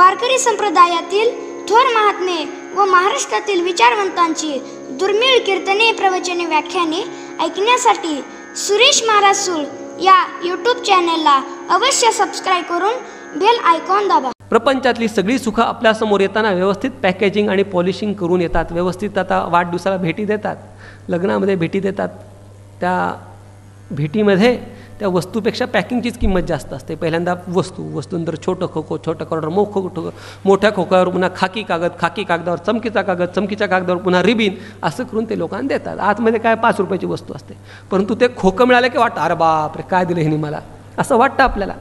वारकरी संप्रदायातील थोर महात्मे व महाराष्ट्रातील विचारवंतांची दुर्मिळ कीर्तने, प्रवचने, व्याख्याने ऐकण्यासाठी सुरेश महाराज सूळ या यूट्यूब चॅनलला अवश्य सबस्क्राईब करून बेल आयकॉन दाबा. प्रपंचातली सगळी सुखं आपल्यासमोर येताना व्यवस्थित पॅकेजिंग आणि पॉलिशिंग करून येतात. व्यवस्थित आता वाढदिवसाला भेटी देतात, लग्नामध्ये भेटी देतात. त्या भेटीमध्ये त्या वस्तूपेक्षा पॅकिंगचीच किंमत जास्त असते. पहिल्यांदा वस्तूनंतर छोटं खोकं, छोटं कॉर्डर, मोठ्या खोक्यावर पुन्हा खाकी कागदावर चमकीचा कागद, चमकीच्या कागदावर पुन्हा रिबीन, असं करून ते लोकांना देतात. आतमध्ये काय 5 रुपयाची वस्तू असते, परंतु ते खोकं मिळालं की वाटतं अरे बापरे काय दिलं ह्यानी मला, असं वाटतं आपल्याला.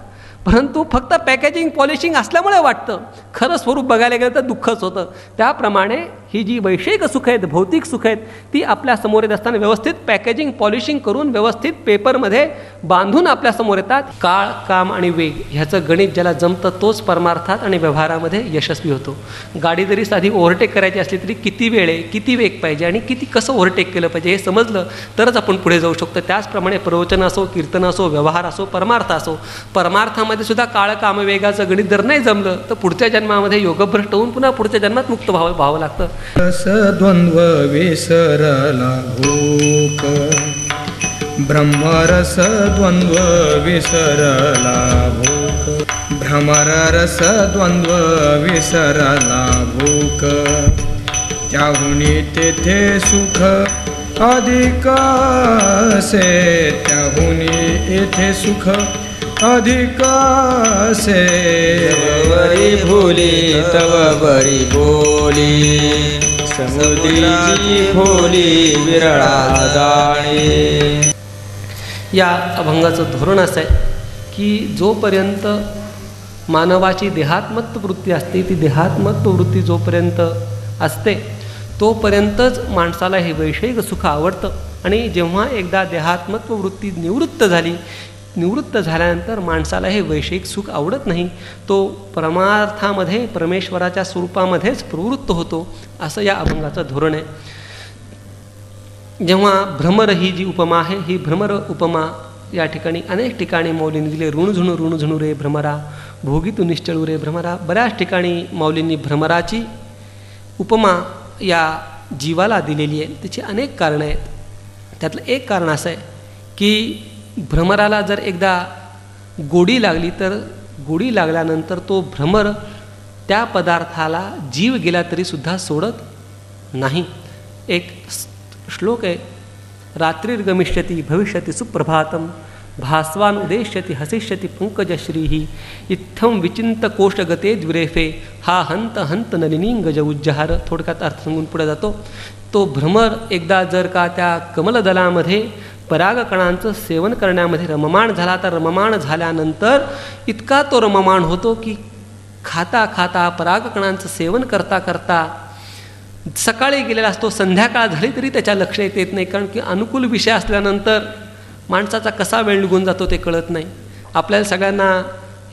परंतु फक्त पॅकेजिंग पॉलिशिंग असल्यामुळे वाटतं, खरं स्वरूप बघायला गेलं तर दुःखच होतं. त्याप्रमाणे ही जी वैषयिक सुख आहेत, भौतिक सुख आहेत, ती आपल्यासमोर येत असताना व्यवस्थित पॅकेजिंग पॉलिशिंग करून व्यवस्थित पेपरमध्ये बांधून आपल्यासमोर येतात. काळ, काम आणि वेग ह्याचं गणित ज्याला जमतं तोच परमार्थात आणि व्यवहारामध्ये यशस्वी होतो. गाडी जरी साधी ओव्हरटेक करायची असली तरी किती वेळ आहे, किती वेग पाहिजे आणि कसं ओव्हरटेक केलं पाहिजे हे समजलं तरच आपण पुढे जाऊ शकतो. त्याचप्रमाणे प्रवचन असो, कीर्तन असो, व्यवहार असो, परमार्थ असो, परमार्थामध्ये सुद्धा काळ, काम, वेगाचं गणित जर नाही जमलं तर पुढच्या जन्मामध्ये योगभ्रष्ट होऊन पुन्हा पुढच्या जन्मात मुक्त व्हावं लागतं. रसद्वंद्व विसरला भूक, ब्रह्मरसद्वंद्व विसरला भूक, भ्रमरसद्वंद्व विसरला भूक, त्याहुनी तेथे सुख अधिक से, त्याहुनी येथे सुख अधिक से. बरी भोली तव बरी बोली, समुद्राची खोली विरळा जाणे. या अभंगाचं धोरण असं आहे की जोपर्यंत मानवाची देहात्मत्व वृत्ती असते, ती देहात्मत्व वृत्ती जोपर्यंत असते तोपर्यंतच माणसाला हे वैषयिक सुख आवडतं. आणि जेव्हा एकदा देहात्मत्व वृत्ती निवृत्त झाल्यानंतर माणसाला हे वैषयिक सुख आवडत नाही. तो परमार्थामध्ये परमेश्वराच्या स्वरूपामध्येच प्रवृत्त होतो, असं या अभंगाचं धोरण आहे. जेव्हा भ्रमर ही जी उपमा आहे, ही भ्रमर उपमा या ठिकाणी अनेक ठिकाणी माऊलींनी दिली. ऋणझुणू रे भ्रमरा, भोगी तू निश्चळू रे भ्रमरा. बऱ्याच ठिकाणी माऊलींनी भ्रमराची उपमा या जीवाला दिलेली आहे. त्याची अनेक कारणं आहेत. त्यातलं एक कारण असं आहे की भ्रमराला जर एकदा गोडी लागली तर गोडी लागल्यानंतर तो भ्रमर त्या पदार्थाला जीव गेला तरीसुद्धा सोडत नाही. एक श्लोक आहे, रात्रिर्गमिष्यति भविष्यति सुप्रभातम, भास्वान उदेष्यति हसिष्यति पंकजश्रीही, इत्थम विचिंत कोशगते द्विरेफे, हा हंत हंत नलिनींगज उज्जहार. थोडक्यात अर्थ सांगून पुढे जातो. तो भ्रमर एकदा जर का त्या कमलदलामध्ये परागकणांचं सेवन करण्यामध्ये रममाण झाला तर रममाण झाल्यानंतर इतका तो रममाण होतो की खाता खाता परागकणांचं सेवन करता करता सकाळी गेलेला असतो, संध्याकाळ झाली तरी त्याच्या लक्ष येत नाही. कारण की अनुकूल विषय असल्यानंतर माणसाचा कसा वेळ निघून जातो ते कळत नाही. आपल्याला सगळ्यांना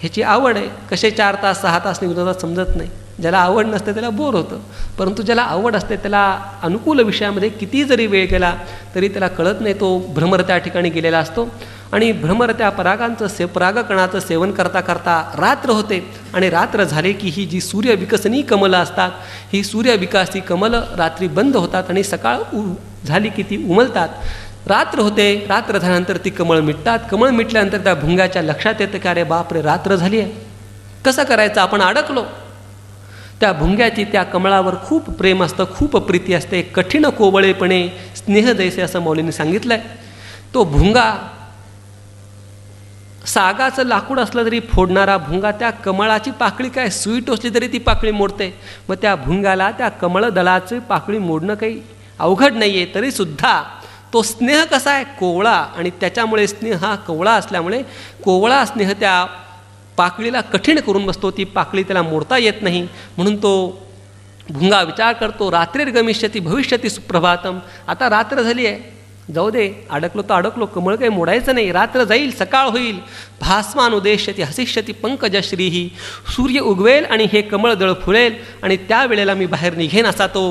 ह्याची आवड आहे, कसे 4 तास 6 तास निघून जातात समजत नाही. ज्याला आवड नसते त्याला बोर होतं, परंतु ज्याला आवड असते त्याला अनुकूल विषयामध्ये किती जरी वेळ गेला तरी त्याला कळत नाही. तो भ्रमर त्या ठिकाणी गेलेला असतो आणि भ्रमर त्या परागकणाचं सेवन करता करता रात्र होते. आणि रात्र झाले की ही जी सूर्यविकसनी कमलं असतात, ही सूर्यविकासी कमलं रात्री बंद होतात आणि सकाळ झाली की ती उमलतात. रात्र होते, रात्र झाल्यानंतर ती कमळ मिटतात. कमळ मिटल्यानंतर त्या भुंग्याच्या लक्षात येतं की अरे बापरे रात्र झाली आहे, कसं करायचं, आपण अडकलो. त्या भुंग्याची त्या कमळावर खूप प्रेम असतं, खूप प्रीती असते. कठीण कोवळेपणे स्नेह जैसे असं मौलींनी सांगितलं आहे. तो भुंगा सागाचं लाकूड असलं तरी फोडणारा भुंगा त्या कमळाची पाकळी काय सुई टोचली तरी ती पाकळी मोडते. मग त्या भुंगाला त्या कमळदलाची पाकळी मोडणं काही अवघड नाही आहे. तरीसुद्धा तो स्नेह कसा आहे, कोवळा. आणि त्याच्यामुळे स्नेह हा कोवळा असल्यामुळे कोवळा स्नेह त्या पाकळीला कठीण करून बसतो. ती पाकळी त्याला मोडता येत नाही. म्हणून तो भुंगा विचार करतो, रात्रिर्गमिष्यति भविष्यति सुप्रभातम. आता रात्र झाली आहे, जाऊ दे, अडकलो तर अडकलो, कमळ काही मोडायचं नाही, रात्र जाईल, सकाळ होईल. भास्मान उदेष्यति हसिष्यति पंकजश्रीही, सूर्य उगवेल आणि हे कमळ दळ फुलेल आणि त्यावेळेला मी बाहेर निघेन, असा तो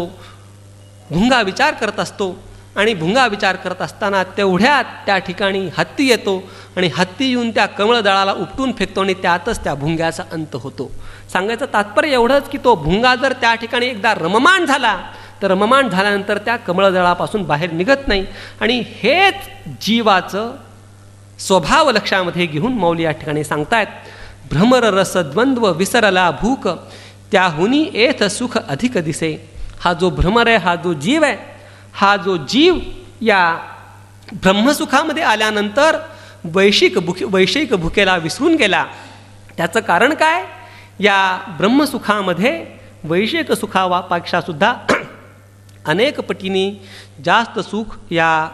भुंगा विचार करत असतो. आणि भुंगा विचार करत असताना तेवढ्यात त्या ठिकाणी हत्ती येतो आणि हत्ती येऊन त्या कमळदळाला उपटून फेकतो आणि त्यातच त्या भुंग्याचा अंत होतो. सांगायचं तात्पर्य एवढंच की तो भुंगा जर त्या ठिकाणी एकदा रममाण झाला तर रममाण झाल्यानंतर त्या कमळजळापासून बाहेर निघत नाही. आणि हेच जीवाचं स्वभाव लक्षामध्ये घेऊन मौली या ठिकाणी सांगतायत, भ्रमर रस द्वंद्व विसरला भूक त्याहुनी एथ सुख अधिक दिसे. हा जो भ्रमर आहे, हा जो जीव आहे, हा जो जीव या ब्रह्मसुखामध्ये आल्यानंतर वैश्विक भुकेला विसरून गेला. त्याचं कारण काय? या ब्रह्मसुखामध्ये वैश्विक सुखापेक्षा सुद्धा अनेक पटीने जास्त सुख या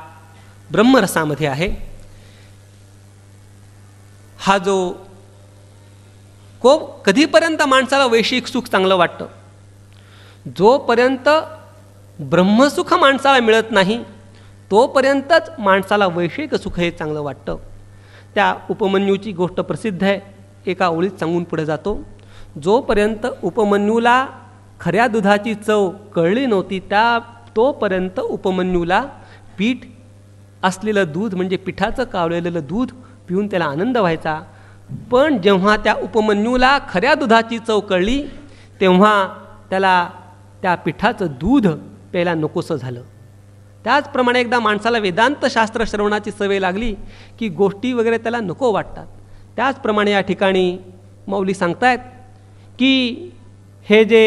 ब्रह्मरसामध्ये आहे. हा जो कधीपर्यंत माणसाला वैश्विक सुख चांगलं वाटतं? जोपर्यंत ब्रह्मसुख माणसाला मिळत नाही तोपर्यंतच माणसाला वैश्विक सुख हे चांगलं वाटतं. त्या उपमन्यूची गोष्ट प्रसिद्ध आहे, एका ओळीत सांगून पुढे जातो. जोपर्यंत उपमन्यूला खऱ्या दुधाची चव कळली नव्हती तोपर्यंत उपमन्यूला पीठ असलेलं दूध म्हणजे पिठाचं कावलेलं दूध पिऊन त्याला आनंद व्हायचा. पण जेव्हा त्या उपमन्यूला खऱ्या दुधाची चव कळली तेव्हा त्याला त्या पिठाचं दूध प्यायला नकोसं झालं. त्याचप्रमाणे एकदा माणसाला वेदांत शास्त्र श्रवणाची सवय लागली की गोष्टी वगैरे त्याला नको वाटतात. त्याचप्रमाणे या ठिकाणी मौली सांगतायत की हे जे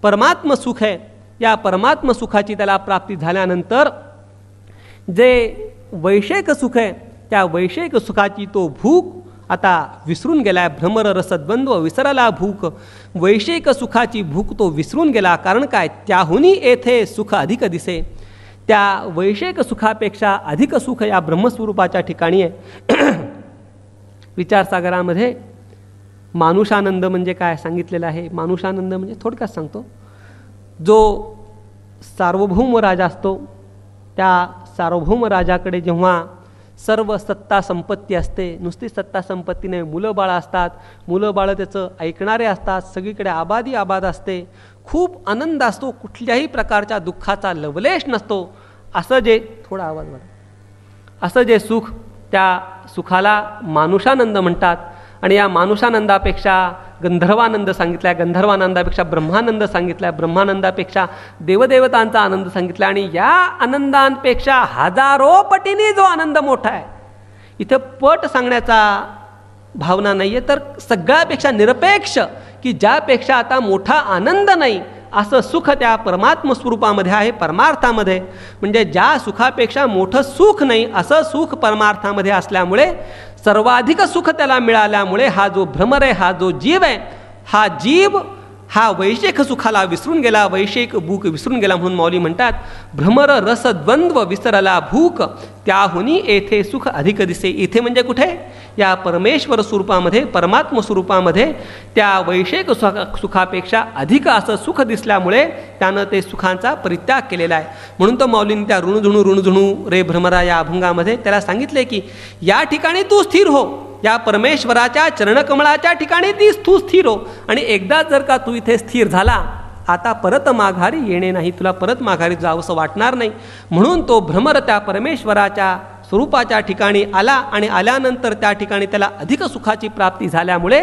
परमात्म सुख आहे, या परमात्म सुखाची त्याला प्राप्ती झाल्यानंतर जे वैषयिक सुख आहे त्या वैषयिक सुखाची तो भूक आता विसरून गेला. भ्रमर रसद्वंद्व विसरला भूक, वैषयिक सुखाची भूक तो विसरून गेला. कारण काय? त्याहुनी येथे सुख अधिक दिसे. त्या वैषयिक सुखापेक्षा अधिक सुख या ब्रह्मस्वरूपाच्या ठिकाणी आहे. विचारसागरामध्ये मानुषानंद म्हणजे काय सांगितलेलं आहे? मानुषानंद म्हणजे थोडक्यात सांगतो, जो सार्वभौम राजा असतो त्या सार्वभौम राजाकडे जेव्हा सर्व सत्ता संपत्ती असते, नुसती सत्ता संपत्ती नाही, मुलं बाळं असतात, मुलं बाळं त्याचं ऐकणारे असतात, सगळीकडे आबादी आबाद असते, खूप आनंद असतो, कुठल्याही प्रकारच्या दुःखाचा लवलेश नसतो. असं जे थोडा आवाज वाढ असं जे सुख, त्या सुखाला मानुषानंद म्हणतात. आणि या मानुषानंदापेक्षा गंधर्वानंद सांगितला, गंधर्वानंदापेक्षा ब्रह्मानंद सांगितला, ब्रह्मानंदापेक्षा देवदेवतांचा आनंद सांगितला. आणि या आनंदांपेक्षा हजारो पटीने जो आनंद मोठा आहे, इथं पट सांगण्याचा भावना नाही आहे, तर सगळ्यापेक्षा निरपेक्ष की ज्यापेक्षा आता मोठा आनंद नाही असं सुख त्या परमात्म स्वरूपामध्ये आहे. परमार्थामध्ये म्हणजे ज्या सुखापेक्षा मोठं सुख नाही असं सुख परमार्थामध्ये असल्यामुळे सर्वाधिक सुख त्याला मिळाल्यामुळे हा जो भ्रमर आहे, हा जो जीव आहे, हा जीव हा वैषयिक सुखाला विसरून गेला, वैषयिक भूक विसरून गेला. म्हणून मौली म्हणतात, भ्रमर रस द्वंद्व विसरला भूक त्याहुनी येथे सुख अधिक दिसे. इथे म्हणजे कुठे? या परमेश्वर स्वरूपामध्ये, परमात्म स्वरूपामध्ये त्या वैषयिक सुखापेक्षा अधिक असं सुख दिसल्यामुळे त्यानं ते सुखांचा परित्याग केलेला आहे. म्हणून तो मौलीने त्या ऋणझुणू रे भ्रमरा या अभंगामध्ये त्याला सांगितले की या ठिकाणी तू स्थिर हो, या परमेश्वराच्या चरणकमळाच्या ठिकाणी तू स्थिर हो. आणि एकदा जर का तू इथे स्थिर झाला, आता परत माघारी येणे नाही, तुला परत माघारी जावंसं वाटणार नाही. म्हणून तो भ्रमर त्या परमेश्वराच्या स्वरूपाच्या ठिकाणी आला आणि आल्यानंतर त्या ठिकाणी त्याला अधिक सुखाची प्राप्ती झाल्यामुळे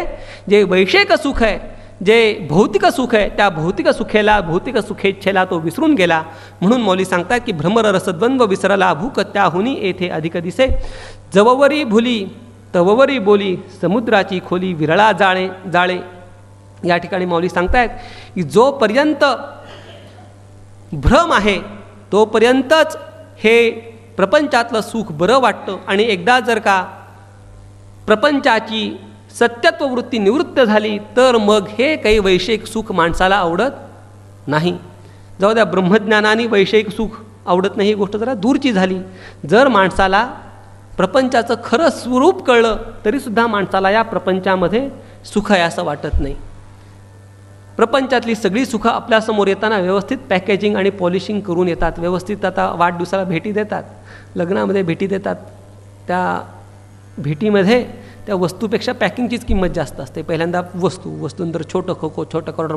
जे वैषयिक सुख आहे, जे भौतिक सुख आहे, त्या भौतिक सुखेच्छेला तो विसरून गेला. म्हणून मौली सांगतात की भ्रमर रसद्वंद्व विसरला भूक त्याहुनी येथे अधिक दिसे. जववरी भुली तववरी बोली समुद्राची खोली विरळा जाळे. या ठिकाणी मौली सांगतायत की जोपर्यंत भ्रम आहे तोपर्यंतच हे प्रपंचातलं सुख बरं वाटतं. आणि एकदा जर का प्रपंचाची सत्यत्व वृत्ती निवृत्त झाली तर मग हे काही वैषयिक सुख माणसाला आवडत नाही. जाऊ द्या, ब्रह्मज्ञानाने वैषयिक सुख आवडत नाही ही गोष्ट जरा दूरची झाली. जर माणसाला प्रपंचाचं खरं स्वरूप कळलं तरीसुद्धा माणसाला या प्रपंचामध्ये सुख आहे असं वाटत नाही. प्रपंचातली सगळी सुखं आपल्यासमोर येताना व्यवस्थित पॅकेजिंग आणि पॉलिशिंग करून येतात, व्यवस्थित आता वाढदिवसाला भेटी देतात, लग्नामध्ये भेटी देतात. त्या भेटीमध्ये त्या वस्तूपेक्षा पॅकिंगचीच किंमत जास्त असते. पहिल्यांदा वस्तूनंतर छोटं खोकं, छोटं कॉर्डर,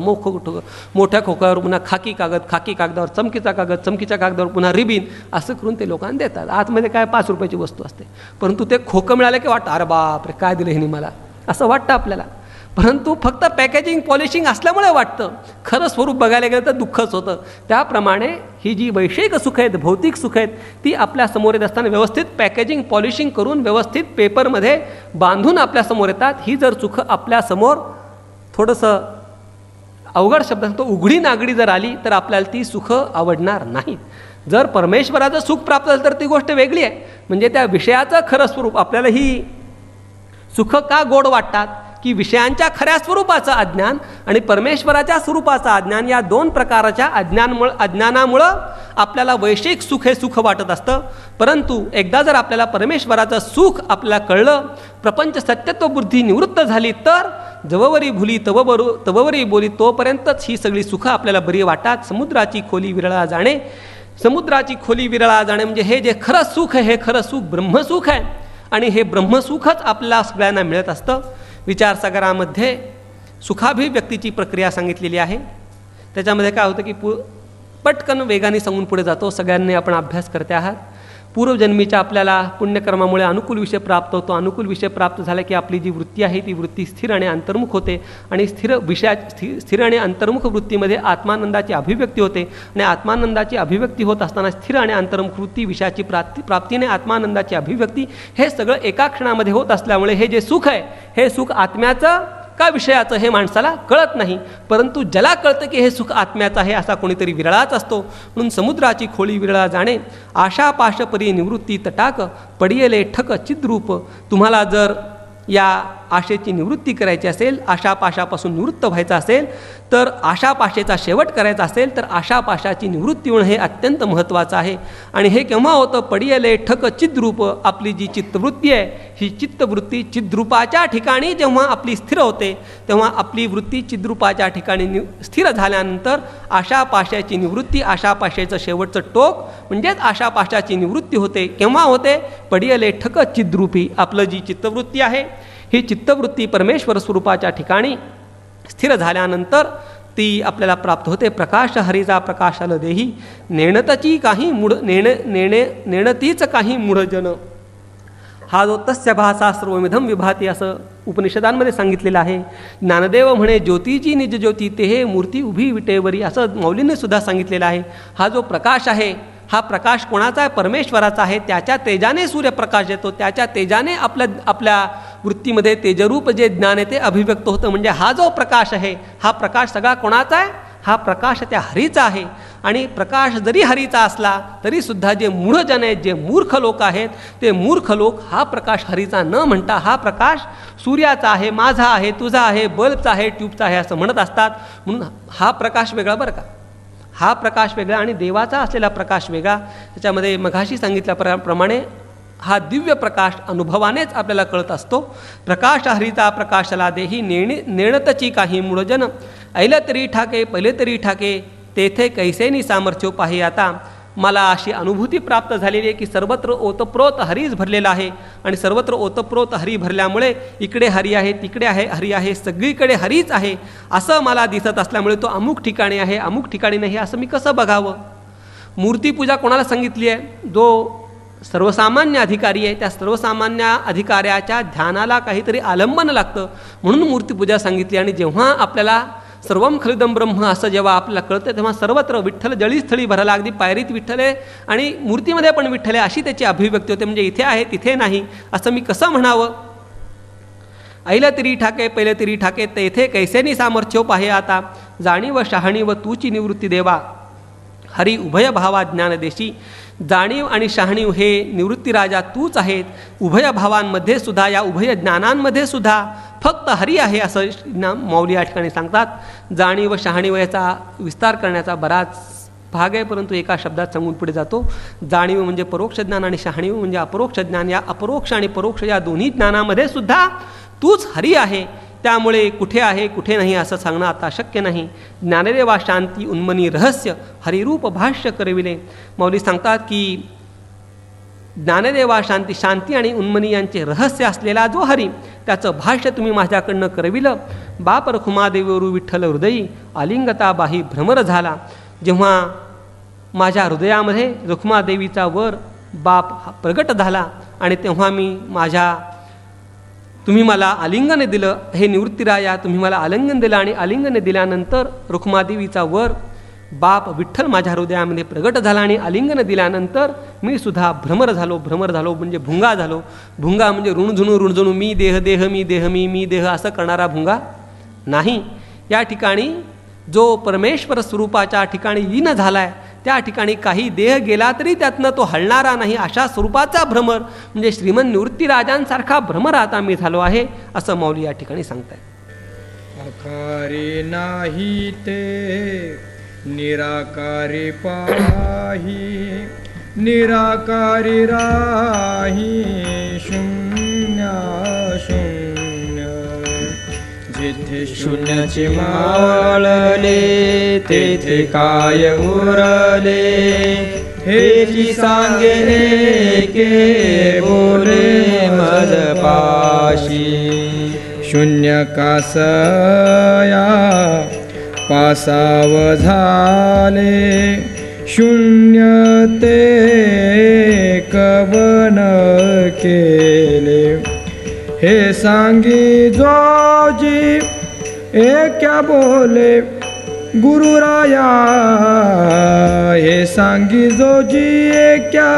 मोठ्या खोक्यावर पुन्हा खाकी कागदावर चमकीचा कागद, चमकीच्या कागदावर पुन्हा रिबीन, असं करून ते लोकांना देतात. आतमध्ये काय 5 रुपयाची वस्तू असते, परंतु ते खोकं मिळालं की वाटतं अरे बापरे काय दिलं ह्यानी मला, असं वाटतं आपल्याला. परंतु फक्त पॅकेजिंग पॉलिशिंग असल्यामुळे वाटतं, खरं स्वरूप बघायला गेलं तर दुःखच होतं. त्याप्रमाणे ही जी वैषयिक सुख आहेत, भौतिक सुख आहेत, ती आपल्यासमोर येत असताना व्यवस्थित पॅकेजिंग पॉलिशिंग करून व्यवस्थित पेपरमध्ये बांधून आपल्यासमोर येतात. ही जर सुख आपल्यासमोर थोडंसं अवघड शब्द सांगतो, उघडी नागडी जर आली तर आपल्याला ती सुख आवडणार नाहीत. जर परमेश्वराचं सुख प्राप्त झालं तर ती गोष्ट वेगळी आहे. म्हणजे त्या विषयाचं खरं स्वरूप आपल्याला ही सुख का गोड वाटतात की विषयांच्या खऱ्या स्वरूपाचं अज्ञान आणि परमेश्वराच्या स्वरूपाचं अज्ञान, या दोन प्रकारच्या अज्ञानामुळं आपल्याला वैश्विक सुख हे सुख वाटत असतं. परंतु एकदा जर आपल्याला परमेश्वराचं सुख आपल्याला कळलं, प्रपंच सत्यत्व बुद्धी निवृत्त झाली, तर जववरी भुली तववरी बोली, तोपर्यंतच ही सगळी सुख आपल्याला बरी वाटतात. समुद्राची खोली विरळा जाणे, समुद्राची खोली विरळा जाणे म्हणजे हे जे खरं सुख आहे, हे खरं सुख ब्रह्मसुख आहे आणि हे ब्रह्मसुखच आपल्याला सगळ्यांना मिळत असतं. विचारसागरामध्ये सुखाभिव्यक्तीची प्रक्रिया सांगितलेली आहे. त्याच्यामध्ये काय होतं की पटकन वेगाने सांगून पुढे जातो. सगळ्यांनी आपण अभ्यास करते आहात. पूर्वजन्मीच्या आपल्याला पुण्यकर्मामुळे अनुकूल विषय प्राप्त होतो. अनुकूल विषय प्राप्त झाला की आपली जी वृत्ती आहे ती वृत्ती स्थिर आणि अंतर्मुख होते आणि स्थिर आणि अंतर्मुख वृत्तीमध्ये आत्मानंदाची अभिव्यक्ती होते आणि आत्मानंदाची अभिव्यक्ती होत असताना स्थिर आणि अंतर्मुख वृत्ती विषयाची प्राप्तीने आत्मानंदाची अभिव्यक्ती हे सगळं एका क्षणामध्ये होत असल्यामुळे हे जे सुख आहे हे सुख आत्म्याचं का विषयाचं हे माणसाला कळत नाही. परंतु ज्याला कळतं की हे सुख आत्म्याचं आहे असा कोणीतरी विरळाच असतो. म्हणून समुद्राची खोली विरळा जाणे, आशापाशपरी निवृत्ती तटाक, पडियले ठक चिद्रूप. तुम्हाला जर या आशेची निवृत्ती करायची असेल, आशापाशापासून निवृत्त व्हायचं असेल, तर आशापाशेचा शेवट करायचा असेल तर आशापाशाची निवृत्ती होणं हे अत्यंत महत्त्वाचं आहे. आणि हे केव्हा होतं? पडियले ठक चिद्रूप. आपली जी चित्तवृत्ती आहे ही चित्तवृत्ती चिद्रूपाच्या ठिकाणी जेव्हा आपली स्थिर होते तेव्हा आपली वृत्ती चिद्रूपाच्या ठिकाणी स्थिर झाल्यानंतर आशापाशाची निवृत्ती, आशापाशाचं शेवटचं टोक म्हणजेच आशापाशाची निवृत्ती होते. केव्हा होते? पडियले ठक चिद्रूपी. आपलं जी चित्तवृत्ती आहे ही चित्तवृत्ती परमेश्वर स्वरूपाच्या ठिकाणी स्थिर झाल्यानंतर ती आपल्याला प्राप्त होते. प्रकाश हरीचा प्रकाशाला देही, नेणतची काही मूढ नेणतीच काही मूढजन. हा जो तस्य भासा सर्वमिधम विभाती असं उपनिषदांमध्ये सांगितलेलं आहे. ज्ञानदेव म्हणे ज्योतीची निज ज्योती ते हे मूर्ती उभी विटेवरी, असं मौलींनी सुद्धा सांगितलेलं आहे. हा जो प्रकाश आहे हा प्रकाश कोणाचा आहे? परमेश्वराचा आहे. त्याच्या तेजाने सूर्यप्रकाश येतो, त्याच्या तेजाने आपल्या वृत्तीमध्ये तेजरूप जे ज्ञान आहे ते अभिव्यक्त होतं. म्हणजे हा जो प्रकाश आहे हा प्रकाश सगळा कोणाचा आहे? हा प्रकाश त्या हरीचा आहे. आणि प्रकाश जरी हरीचा असला तरीसुद्धा जे मूढजन आहेत, जे मूर्ख लोक आहेत, ते मूर्ख लोक हा प्रकाश हरीचा न म्हणता हा प्रकाश सूर्याचा आहे, माझा आहे, तुझा आहे, बल्बचा आहे, ट्यूबचा आहे असं म्हणत असतात. म्हणून हा प्रकाश वेगळा बरं का, हा प्रकाश वेगळा आणि देवाचा असलेला प्रकाश वेगळा. त्याच्यामध्ये मघाशी सांगितल्याप्रमाणे हा दिव्य प्रकाश अनुभवानेच आपल्याला कळत असतो. प्रकाश हरीचा प्रकाशला देही नेणतची काही मूढजन, ऐलं तरी ठाके पहिले तरी ठाके, तेथे कैसेनी सामर्थ्य पाही. आता मला अशी अनुभूती प्राप्त झालेली आहे की सर्वत्र ओतप्रोत हरीच भरलेला आहे आणि सर्वत्र ओतप्रोत हरी भरल्यामुळे इकडे हरी आहे, तिकडे आहे हरी आहे, सगळीकडे हरीच आहे असं मला दिसत असल्यामुळे तो अमुक ठिकाणी आहे, अमुक ठिकाणी नाही असं मी कसं बघावं? मूर्तीपूजा कोणाला सांगितली आहे? जो सर्वसामान्य अधिकारी आहे त्या सर्वसामान्य अधिकाऱ्याच्या ध्यानाला काहीतरी आलंबन लागतं म्हणून मूर्तीपूजा सांगितली. आणि जेव्हा आपल्याला सर्वम खलिदम ब्रह्म असं जेव्हा आपल्याला कळतं तेव्हा सर्वत्र विठ्ठल जळीस्थळी भरायला, अगदी पायरीत विठ्ठल आहे आणि मूर्तीमध्ये पण विठ्ठल आहे अशी त्याची अभिव्यक्ती होते. म्हणजे इथे आहे तिथे नाही असं मी कसं म्हणावं? ऐलं तरी ठाके पहिले तरी ठाके, तेथे कैसेनी सामर्थ्य पाहे. आता जाणीव शहाणीव तूची निवृत्ती देवा, हरी उभय भावा ज्ञानदेशी. जाणीव आणि शहाणीव हे निवृत्ती राजा तूच आहेत. उभय भावांमध्ये सुद्धा, या उभय ज्ञानांमध्ये सुद्धा फक्त हरी आहे असं माऊली या ठिकाणी सांगतात. जाणीव व शहाणीव याचा विस्तार करण्याचा बराच भाग आहे परंतु एका शब्दात सांगून पुढे जातो. जाणीव म्हणजे परोक्ष ज्ञान आणि शहाणीव म्हणजे अपरोक्ष ज्ञान. या अपरोक्ष आणि परोक्ष या दोन्ही ज्ञानामध्ये सुद्धा तूच हरी आहे. त्यामुळे कुठे आहे कुठे नाही असं सांगणं आता शक्य नाही. ज्ञानदेवा शांती उन्मनी रहस्य हरिरूप भाष्य करविले. माऊली सांगतात की ज्ञानदेवा शांती, शांती आणि उन्मनी यांचे रहस्य असलेला जो हरी त्याचं भाष्य तुम्ही माझ्याकडनं करविलं. बाप रखुमादेवीवरू विठ्ठल हृदयी आलिंगता बाही भ्रमर झाला. जेव्हा माझ्या हृदयामध्ये रखुमादेवीचा वर बाप प्रगट झाला आणि तेव्हा मी माझ्या तुम्ही मला आलिंगन दिलं, हे निवृत्तीराया तुम्ही मला आलिंगन दिलं आणि आलिंगन दिल्यानंतर रुक्मादेवीचा वर बाप विठ्ठल माझ्या हृदयामध्ये प्रगट झाला आणि आलिंगन दिल्यानंतर मी सुद्धा भ्रमर झालो म्हणजे भुंगा झालो. भुंगा म्हणजे ऋणझुणू मी देह देह मी देह मी देह असं करणारा भुंगा नाही. या ठिकाणी जो परमेश्वर स्वरूपाच्या ठिकाणी लीन झाला आहे त्या ठिकाणी काही देह गेला तरी त्यातनं तो हलणारा नाही अशा स्वरूपाचा भ्रमर म्हणजे श्रीमन निवृत्तीराजांसारखा भ्रमर आता मी झालो आहे असं माऊली या ठिकाणी सांगताय. आकारे नाही ते निराकारी पाही निराकारी राही शून्य शून्य जिथे शून्याचे मावळले तेथे काय उरले हेची सांगे के बोले मज पाशी शून्य कासया पासाव झाले शून्य ते कवन केले हे सांगी जोजी एक्या बोले गुरुराया हे सांगी जोजी एक्या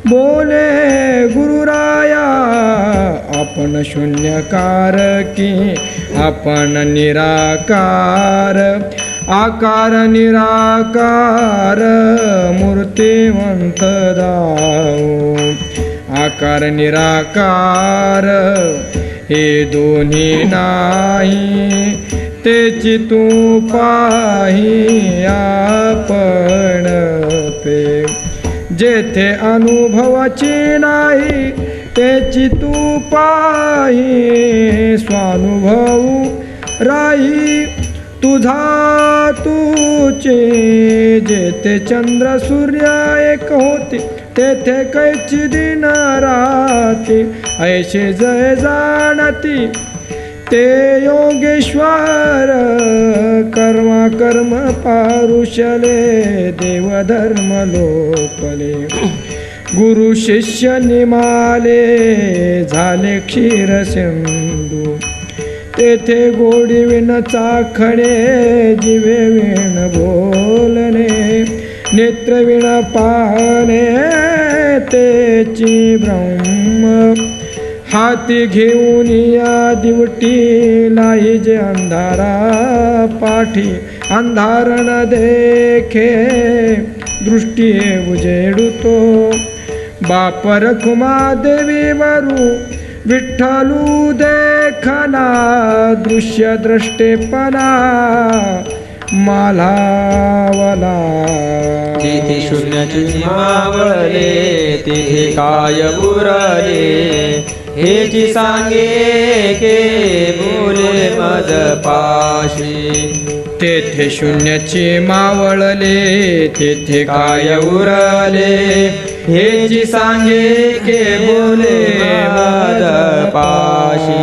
बोले गुरुराया आपण शून्यकार की आपण निराकार आकार निराकार मूर्तिवंत दाऊ आकार निराकार हे दोन्ही नाही तेची तू पाही आपण पे जेथे अनुभवाची नाही तेची तू पाही स्वानुभव राही तुझा तुचे जेथे चंद्र सूर्य एक होते तेथे कैची दिन राहते ऐशे जय जाणती ते योगेश्वर कर्मा कर्म पारुषले देवधर्म लोकले गुरु शिष्य निमाले झाले क्षीर सिंधू तेथे गोडी विण चाखणे जिवे विण बोलणे नेत्र विण पाहणे तेची ब्रह्म हाती घेऊन या दिवटी लाईजे अंधारा पाठी अंधारण देखे दृष्टी उजेडुतो बाप रखुमा देवी वरू विठ्ठलू देखना दृश्य द्रष्टेपणा मालावला तिथे शून्याची मावळले तिथे काय उरले हेची सांगे के बोले मज पाशी तेथे शून्याची मावळले तेथे काय उरले हेची सांगे के बोले मज पाशी.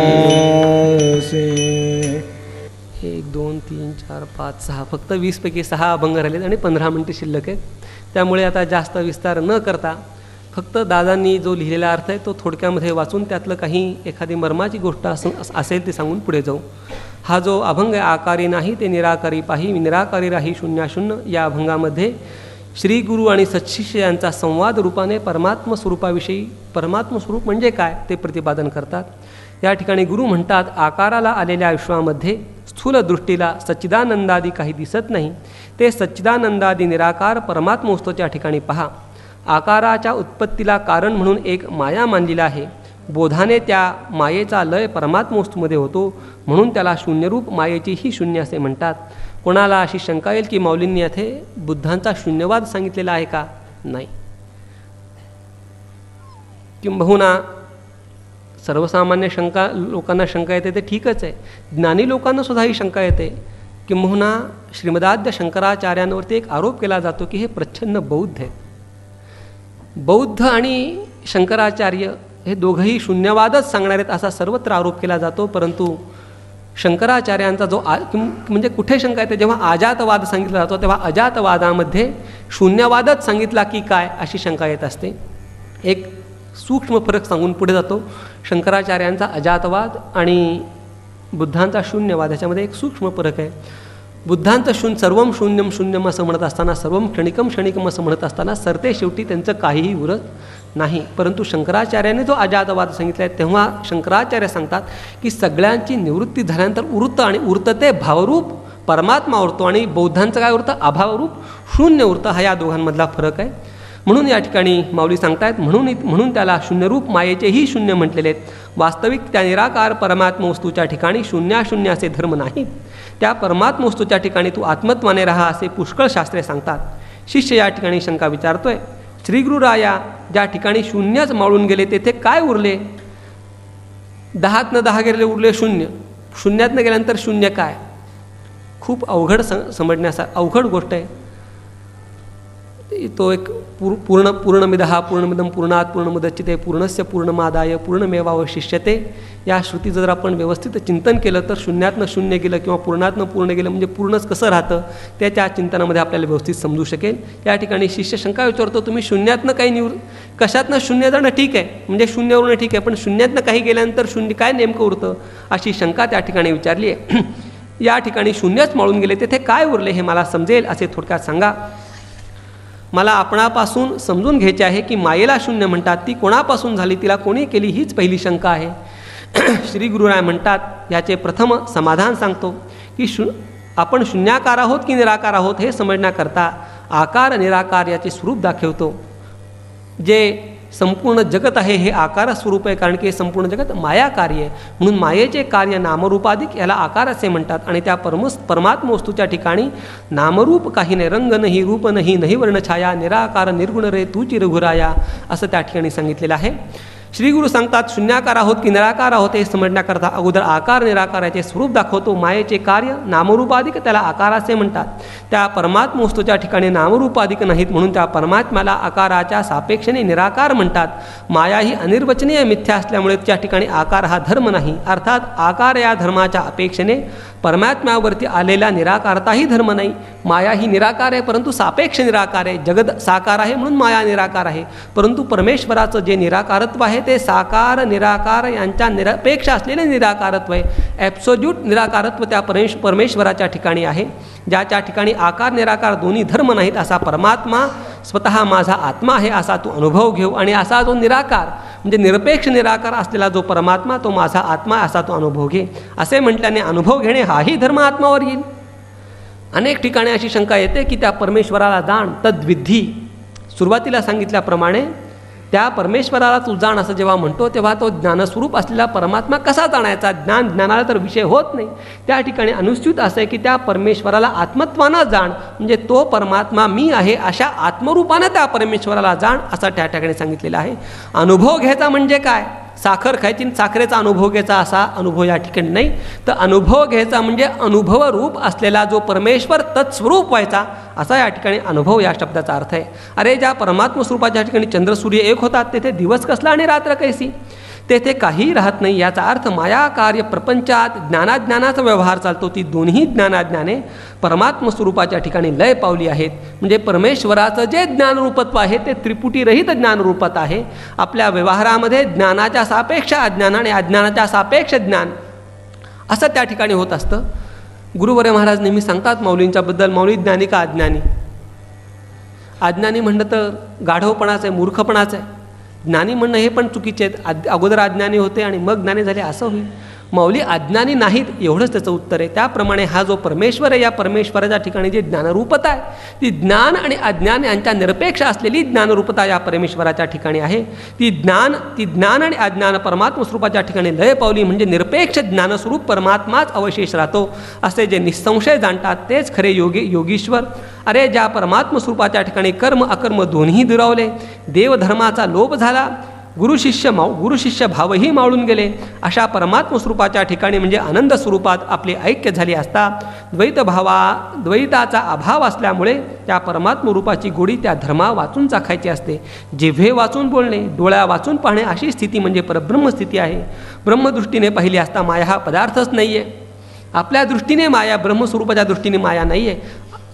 1 2 3 4 5 6 फक्त 20 पैकी 6 अभंग राहिलेत आणि 15 मिनिटे शिल्लक आहेत. त्यामुळे आता जास्त विस्तार न करता फक्त दादांनी जो लिहिलेला अर्थ आहे तो थोडक्यामध्ये वाचून त्यातलं काही एखादी मर्माची गोष्ट असेल ते सांगून पुढे जाऊ. हा जो अभंग आहे आकारी नाही ते निराकारी पाही निराकारी राही शून्याशून्य या अभंगामध्ये श्री गुरु आणि सत्शिष्य यांचा संवाद रूपाने परमात्म स्वरूपाविषयी परमात्म स्वरूप म्हणजे काय ते प्रतिपादन करतात. या ठिकाणी गुरु म्हणतात आकाराला आलेल्या विश्वामध्ये स्थूल दृष्टीला सच्चिदानंदादी काही दिसत नाही ते सच्चिदानंदादी निराकार परमात्मोस्तच्या ठिकाणी पहा. आकाराच्या उत्पत्तीला कारण म्हणून एक माया मानलेला आहे. बोधाने त्या मायेचा लय परमात्मोस्तमध्ये होतो म्हणून त्याला शून्यरूप मायेचीही शून्य असे म्हणतात. कोणाला अशी शंका येईल की माऊलींनी येथे बुद्धांचा शून्यवाद सांगितलेला आहे का? नाही. किंबहुना सर्वसामान्य लोकांना शंका येते ते ठीकच आहे. ज्ञानी लोकांना सुद्धा ही शंका येते. किंबहुना श्रीमदाद्य शंकराचार्यांवरती एक आरोप केला जातो की हे प्रच्छन्न बौद्ध आहेत. बौद्ध आणि शंकराचार्य हे दोघंही शून्यवादच सांगणार आहेत असा सर्वत्र आरोप केला जातो. परंतु शंकराचार्यांचा जो म्हणजे कुठे शंका येते जेव्हा अजातवाद सांगितला जातो तेव्हा अजातवादामध्ये शून्यवादच सांगितला की काय अशी शंका येत असते. एक सूक्ष्म फरक सांगून पुढे जातो. शंकराचार्यांचा अजातवाद आणि बुद्धांचा शून्यवाद ह्याच्यामध्ये एक सूक्ष्म फरक आहे. बुद्धांचं सर्वम शून्यम शून्यम असं म्हणत असताना, सर्वम क्षणिकम क्षणिकम असं म्हणत असताना सरते शेवटी त्यांचं काहीही उरत नाही. परंतु शंकराचार्याने जो अजातवाद सांगितला आहे तेव्हा शंकराचार्य सांगतात की सगळ्यांची निवृत्ती झाल्यानंतर उरतं आणि उरतं ते भावरूप परमात्मा उरतो आणि बौद्धांचं काय उरतं, अभावरूप शून्य उरतं. हा या दोघांमधला फरक आहे. म्हणून या ठिकाणी माऊली सांगतायत म्हणून त्याला शून्यरूप मायेचेही शून्य म्हटलेले आहेत. वास्तविक त्या निराकार परमात्म वस्तूच्या ठिकाणी शून्याशून्य असे धर्म नाहीत. त्या परमात्म वस्तूच्या ठिकाणी तू आत्मत्वाने राहा असे पुष्कळ शास्त्रे सांगतात. शिष्य या ठिकाणी शंका विचारतोय, श्रीगुरुराया ज्या ठिकाणी शून्यच माळून गेले तेथे काय उरले? 10तनं 10 गेलेले उरले शून्य. शून्यातनं गेल्यानंतर शून्य काय? खूप अवघड समजण्यासारखं अवघड गोष्ट आहे. तो एक पूर्णमिदः पूर्णमिदं पूर्णात् पूर्णमुदच्यते पूर्णस्य पूर्णमादाय पूर्णमेवावशिष्यते या श्रुतीचं जर आपण व्यवस्थित चिंतन केलं तर शून्यातनं शून्य गेलं किंवा पूर्णातनं पूर्ण गेलं म्हणजे पूर्णच कसं राहतं त्या चिंतनामध्ये आपल्याला व्यवस्थित समजू शकेल. या ठिकाणी शिष्य शंका विचारतो, तुम्ही शून्यातनं काही कशातनं शून्य जाणं ठीक आहे, म्हणजे शून्यावरून ठीक आहे, पण शून्यातनं काही गेल्यानंतर शून्य काय नेमकं उरतं अशी शंका त्या ठिकाणी विचारली आहे. या ठिकाणी शून्यच माळून गेले तेथे काय उरले हे मला समजेल असे थोडक्यात सांगा. मला आपणापासून समजून घ्यायचे आहे की मायेला शून्य म्हणतात, ती कोणापासून झाली, तिला कोणी केली, हीच पहिली शंका आहे. श्री गुरुराय म्हणतात याचे प्रथम समाधान सांगतो की आपण शून्याकार आहोत की निराकार आहोत हे समजण्याकरता आकार निराकार याचे स्वरूप दाखवतो. जे संपूर्ण जगत आहे हे आकार स्वरूप आहे, कारण की हे संपूर्ण जगत माया कार्य आहे. म्हणून मायेचे कार्य नामरूपाधिक याला आकार असे म्हणतात. आणि त्या परमात्म वस्तूच्या ठिकाणी नामरूप काही नाही, रंग नाही, रूप नाही, नाही वर्णछाया, निराकार निर्गुण रे तूची रघुराया असं त्या ठिकाणी सांगितलेलं आहे. श्रीगुरु सांगतात शून्याकार आहोत की निराकार आहोत हे समजण्याकरता अगोदर आकार निराकाराचे स्वरूप दाखवतो. मायेचे कार्य नामरूपाधिक त्याला आकार असे म्हणतात. त्या परमात्म वस्तूच्या ठिकाणी नामरूपाधिक नाहीत म्हणून त्या परमात्म्याला आकाराच्या सापेक्षेने निराकार म्हणतात. माया ही अनिर्वचनीय मिथ्या असल्यामुळे त्या ठिकाणी आकार हा धर्म नाही. अर्थात आकार या धर्माच्या अपेक्षेने परमात्म्यावरती आलेला निराकारताही धर्म नाही. माया ही निराकार आहे परंतु सापेक्ष निराकार आहे. जगत साकार आहे म्हणून माया निराकार आहे. परंतु परमेश्वराचं जे निराकारत्व आहे ते साकार निराकार यांच्या निरपेक्ष असलेले निराकारत्व आहे. ॲब्सोल्यूट निराकारत्व त्या परमेश्वराच्या ठिकाणी आहे. ज्याच्या ठिकाणी आकार निराकार दोन्ही धर्म नाहीत असा परमात्मा स्वतः माझा आत्मा आहे असा तू अनुभव घेऊ. आणि असा जो निराकार म्हणजे निरपेक्ष निराकार असलेला जो परमात्मा तो माझा आत्मा असा तो अनुभव घे असे म्हटल्याने अनुभव घेणे हाही धर्म आत्मावर येईल. अनेक ठिकाणी अशी शंका येते की त्या परमेश्वराला जाण तद्विधी. सुरुवातीला सांगितल्याप्रमाणे त्या परमेश्वराला तू जाण असं जेव्हा म्हणतो तेव्हा तो ज्ञानस्वरूप असलेला परमात्मा कसा जाणायचा? ज्ञानाला तर विषय होत नाही. त्या ठिकाणी अनुस्यूत असं आहे की त्या परमेश्वराला आत्मत्वानं जाण म्हणजे तो परमात्मा मी आहे अशा आत्मरूपानं त्या परमेश्वराला जाण असं त्या ठिकाणी सांगितलेलं आहे. अनुभव घ्यायचा म्हणजे काय? साखर खायची साखरेचा अनुभव घ्यायचा असा अनुभव या ठिकाणी नाही. तर अनुभव घ्यायचा म्हणजे अनुभवरूप असलेला जो परमेश्वर तत्स्वरूप व्हायचा असा या ठिकाणी अनुभव या शब्दाचा अर्थ आहे. अरे ज्या परमात्म स्वरूपाच्या ठिकाणी चंद्र सूर्य एक होतात तेथे दिवस कसला आणि रात्र कैसी? तेथे काही राहत नाही. याचा अर्थ माया कार्य प्रपंचात ज्ञानाज्ञानाचा व्यवहार चालतो. ती दोन्ही ज्ञानाज्ञाने परमात्म स्वरूपाच्या ठिकाणी लय पावली आहेत. म्हणजे परमेश्वराचं जे ज्ञानरूपत्व आहे ते त्रिपुटीरहित ज्ञानरूपत आहे. आपल्या व्यवहारामध्ये ज्ञानाच्या सापेक्ष अज्ञान आणि अज्ञानाच्या सापेक्ष ज्ञान असं त्या ठिकाणी होत असतं. गुरुवर्य महाराज नेहमी सांगतात माऊलींच्याबद्दल, माऊली ज्ञानी का अज्ञानी? अज्ञानी म्हणणं तर गाढवपणाचं आहे, मूर्खपणाचं आहे. ज्ञानी म्हणणं हे पण चुकीचे आहेत. अगोदर अज्ञानी होते आणि मग ज्ञानी झाले असं होईल. माऊली अज्ञानी नाहीत एवढंच त्याचं उत्तर आहे. त्याप्रमाणे हा जो परमेश्वर आहे या परमेश्वराच्या ठिकाणी जी ज्ञानरूपता आहे ती ज्ञान आणि अज्ञान यांच्या निरपेक्ष असलेली ज्ञानरूपता या परमेश्वराच्या ठिकाणी आहे. ती ज्ञान आणि अज्ञान परमात्म स्वरूपाच्या ठिकाणी लय पावली म्हणजे निरपेक्ष ज्ञानस्वरूप परमात्माच अवशेष राहतो असे जे निसंशय जाणतात तेच खरे योगीश्वर. अरे ज्या परमात्म स्वरूपाच्या ठिकाणी कर्म अकर्म दोन्ही दुरावले, देवधर्माचा लोप झाला, गुरुशिष्य भावही मावळून गेले, अशा परमात्म स्वरूपाच्या ठिकाणी म्हणजे आनंद स्वरूपात आपले ऐक्य झाले असता द्वैताचा अभाव असल्यामुळे त्या परमात्म रूपाची गोडी त्या धर्मा वाचून चाखायची असते. जिव्हे वाचून बोलणे, डोळ्या वाचून पाहणे अशी स्थिती म्हणजे परब्रह्मस्थिती आहे. ब्रह्मदृष्टीने पाहिली असता माया हा पदार्थच नाही आहे. आपल्या दृष्टीने माया, ब्रह्मस्वरूपाच्या दृष्टीने माया नाही आहे.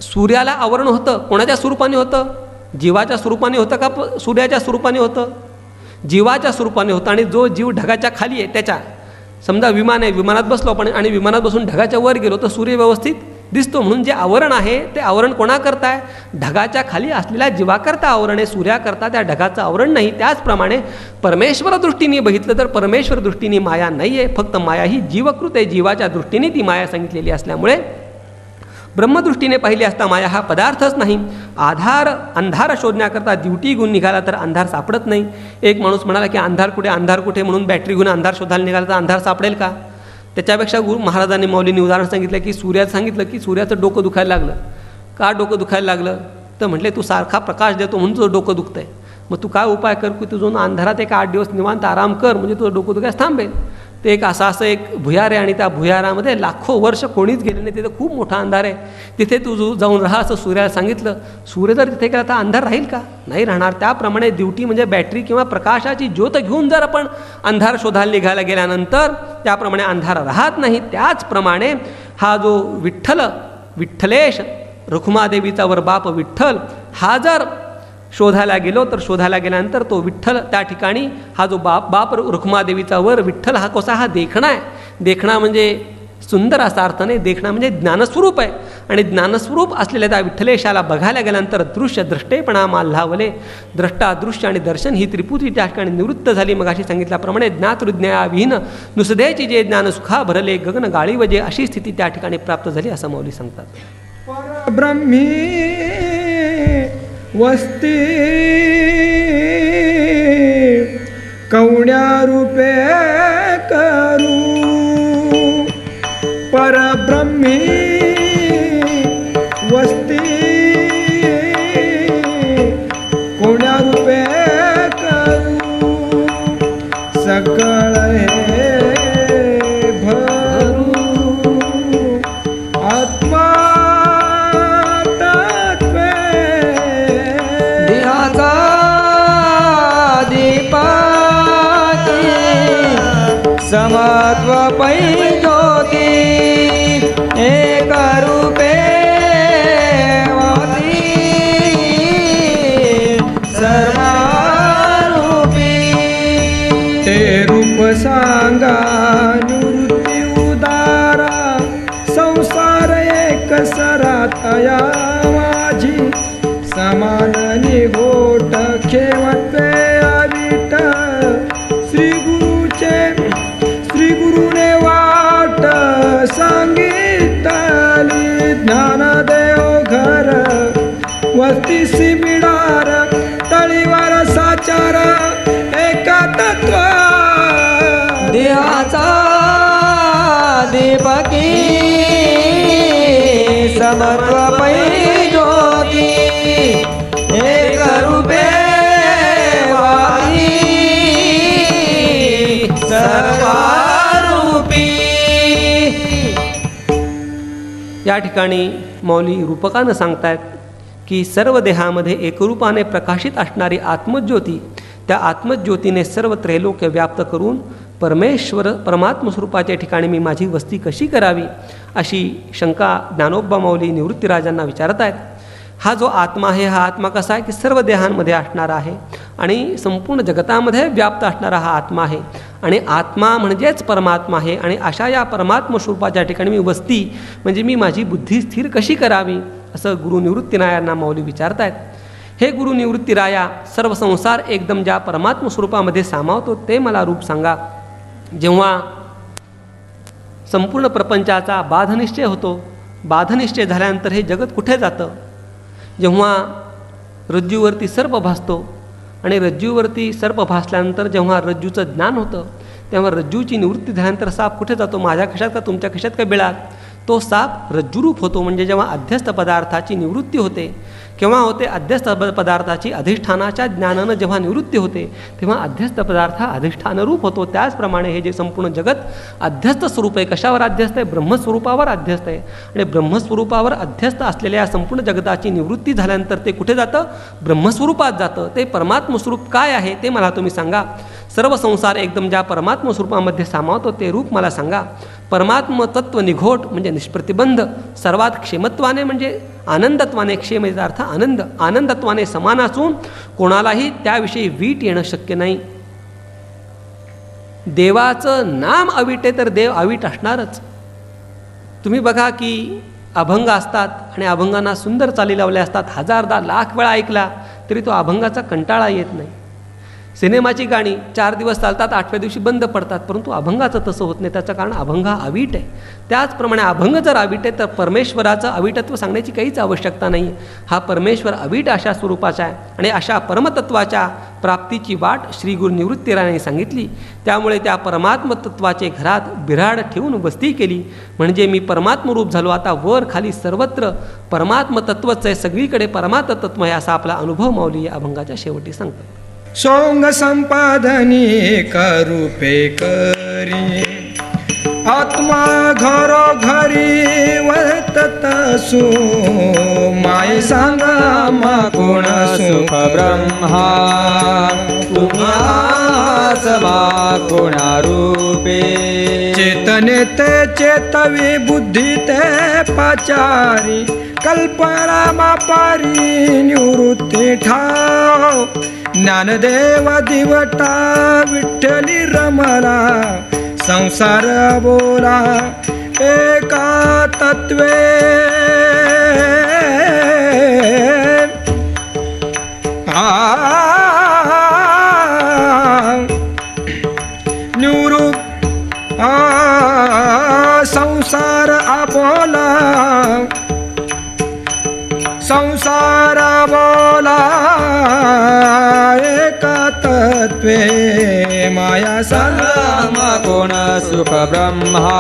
सूर्याला आवरण होतं, कोणाच्या स्वरूपाने होतं? जीवाच्या स्वरूपाने होतं का सूर्याच्या स्वरूपाने होतं? जीवाच्या स्वरूपाने होतं आणि जो जीव ढगाच्या खाली आहे त्याच्या, समजा विमान आहे, विमानात बसलो आपण आणि विमानात बसून ढगाच्या वर गेलो तर सूर्य व्यवस्थित दिसतो. म्हणून जे आवरण आहे ते आवरण कोणाकरता आहे? ढगाच्या खाली असलेल्या जीवाकरता आवरण आहे, सूर्याकरता त्या ढगाचं आवरण नाही. त्याचप्रमाणे परमेश्वर दृष्टीने बघितलं तर परमेश्वर दृष्टीने माया नाही आहे, फक्त माया ही जीवकृत आहे. जीवाच्या दृष्टीने ती माया सांगितलेली असल्यामुळे ब्रह्मदृष्टीने पाहिली असता माया हा पदार्थच नाही. अंधार शोधण्याकरता ड्युटी घेऊन निघाला तर अंधार सापडत नाही. एक माणूस म्हणाला की अंधार कुठे म्हणून बॅटरी घेऊन अंधार शोधायला निघाला तर अंधार सापडेल का? त्याच्यापेक्षा गुरु महाराजांनी मौलींनी उदाहरण सांगितलं की सूर्याचं सांगितलं की सूर्याचं डोकं दुखायला लागलं. का डोकं दुखायला लागलं? तर म्हटले तू सारखा प्रकाश देतो म्हणून तुझं डोकं दुखतंय. मग तू काय उपाय कर की तुझं अंधारात एक 8 दिवस निवांत आराम कर, म्हणजे तुझं डोकं दुखायला थांबेल. ते एक असं एक भुयार आहे आणि त्या भुयारामध्ये लाखो वर्ष कोणीच गेले नाही, तिथं खूप मोठा अंधार आहे, तिथे तू जाऊन राहा असं सूर्याला सांगितलं. सूर्य जर तिथे गेला तर अंधार राहील का? नाही राहणार. त्याप्रमाणे ड्युटी म्हणजे बॅटरी किंवा प्रकाशाची ज्योत घेऊन जर आपण अंधार शोधायला निघायला गेल्यानंतर त्याप्रमाणे अंधार राहत नाही. त्याचप्रमाणे हा जो विठ्ठलेश रुक्मादेवीचा वर बाप विठ्ठल हा जर शोधायला गेलो तर शोधायला गेल्यानंतर तो विठ्ठल त्या ठिकाणी हा जो बाप रुक्मादेवीचा वर विठ्ठल हा कसा हा देखणा आहे. देखणा म्हणजे सुंदर असा अर्थ नाही, देखणा म्हणजे ज्ञानस्वरूप आहे. आणि ज्ञानस्वरूप असलेल्या त्या विठ्ठलेशाला बघायला गेल्यानंतर दृश्यपणा माल्हावले. द्रष्टा दृश्य आणि दर्शन ही त्रिपुटी त्या ठिकाणी निवृत्त झाली. मग अशी सांगितल्याप्रमाणे ज्ञातृज्ञाविहीन नुसदेची जे ज्ञान सुखा भरले गगन गाळी वजे अशी स्थिती त्या ठिकाणी प्राप्त झाली असं मौली सांगतात. परब्रह्मी वस्ती कवड्या रूपे करू. परब्रह्मी वस्ती कोण्या रूपे करू. सकळ हे भरू आत्मा समत्व पै ज्योती एक रूपे वाती सर्वरूपी. ते रूप सांगा निवृत्ती उदारा संसार एक सरातया माझी समान निघोट खेवते अविट. श्री गुरुने वाट सांगितली ज्ञानदेव घर वस्तीसी बिडार तळीवर साचार एका तत्व देहाचा दीपकी समत्व पै ज्योती एक रूपे वाती सर्वरूपी. या ठिकाणी मौली रूपकानं सांगतायत की सर्व देहामध्ये एकरूपाने प्रकाशित असणारी आत्मज्योती, त्या आत्मज्योतीने सर्व त्रैलोक्य व्याप्त करून परमात्मस्वरूपाच्या ठिकाणी मी माझी वस्ती कशी करावी अशी शंका ज्ञानोबा मौली निवृत्तीराजांना विचारत आहेत. हा जो आत्मा आहे हा आत्मा कसा आहे की सर्व देहांमध्ये असणारा आहे आणि संपूर्ण जगतामध्ये व्याप्त असणारा हा आत्मा आहे आणि आत्मा म्हणजेच परमात्मा आहे. आणि अशा या परमात्म स्वरूपाच्या ठिकाणी मी वस्ती म्हणजे मी माझी बुद्धी स्थिर कशी करावी असं गुरु निवृत्तीरायांना मौली विचारत आहेत. हे गुरु निवृत्तीराया, सर्व संसार एकदम ज्या परमात्म स्वरूपामध्ये सामावतो ते मला रूप सांगा. जेव्हा संपूर्ण प्रपंचाचा बाधनिश्चय होतो, बाधनिश्चय झाल्यानंतर हे जगत कुठे जातं? जेव्हा रज्जूवरती सर्प भासतो आणि रज्जूवरती सर्प भासल्यानंतर जेव्हा रज्जूचं ज्ञान होतं तेव्हा रज्जूची निवृत्ती झाल्यानंतर साप कुठे जातो? माझ्या खिशात का तुमच्या खिशात का बिळात? तो साप रज्जुरूप होतो. म्हणजे जेव्हा अध्यस्त पदार्थाची निवृत्ती होते केव्हा होते? अध्यस्त पदार्थाची अधिष्ठानाच्या ज्ञानानं जेव्हा निवृत्ती होते तेव्हा अध्यस्त पदार्थ अधिष्ठानरूप होतो. त्याचप्रमाणे हे जे संपूर्ण जगत अध्यस्त स्वरूप आहे, कशावर अध्यस्त आहे? ब्रह्मस्वरूपावर अध्यस्त आहे. आणि ब्रह्मस्वरूपावर अध्यस्त असलेल्या संपूर्ण जगताची निवृत्ती झाल्यानंतर ते कुठे जातं? ब्रह्मस्वरूपात जातं. ते परमात्मस्वरूप काय आहे ते मला तुम्ही सांगा. सर्व संसार एकदम ज्या परमात्मस्वरूपामध्ये सामावतो ते रूप मला सांगा. परमात्म तत्व निघोट म्हणजे निष्प्रतिबंध, सर्वात क्षेमत्वाने म्हणजे आनंदत्वाने, क्षेम याचा अर्थ आनंद, आनंदत्वाने समान असून कोणालाही त्याविषयी वीट येणं शक्य नाही. देवाचं नाम अवीट आहे तर देव अवीट असणारच. तुम्ही बघा की अभंग असतात आणि अभंगांना सुंदर चाली लावल्या असतात. 1000 लाख वेळा ऐकला तरी तो अभंगाचा कंटाळा येत नाही. सिनेमाची गाणी 4 दिवस चालतात, 8व्या दिवशी बंद पडतात, परंतु अभंगाचं तसं होत नाही. त्याचं कारण अभंग हा अवीट आहे. त्याचप्रमाणे अभंग जर अवीट आहे तर परमेश्वराचं अवीटत्व सांगण्याची काहीच आवश्यकता नाही. हा परमेश्वर अवीट अशा स्वरूपाचा आहे आणि अशा परमतत्वाच्या प्राप्तीची वाट श्री गुरु निवृत्तीरायाने सांगितली. त्यामुळे त्या परमात्मतत्वाचे घरात बिऱ्हाड ठेवून वस्ती केली. म्हणजे मी परमात्मरूप झालो. आता वर खाली सर्वत्र परमात्मतत्वच आहे, सगळीकडे परमात्मतत्व आहे असा आपला अनुभव माऊली या अभंगाच्या शेवटी सांगतात. सोंग संपादनी करूपे करी आत्मा घरोघरी वर्तत असो माय सांगा मा कोण सुख ब्रह्मा तुम्हा समा कोणा रूपे चेतने ते चेतवी बुद्धी ते पाचारी कल्पना मापारी निवृत्ती ठाव ज्ञानदेव दिवटा विठ्ठली रमला संसार बोला एका तत्वे संसार बोला संसार बोला एका तत्वे माया समा कोण सुख ब्रह्मा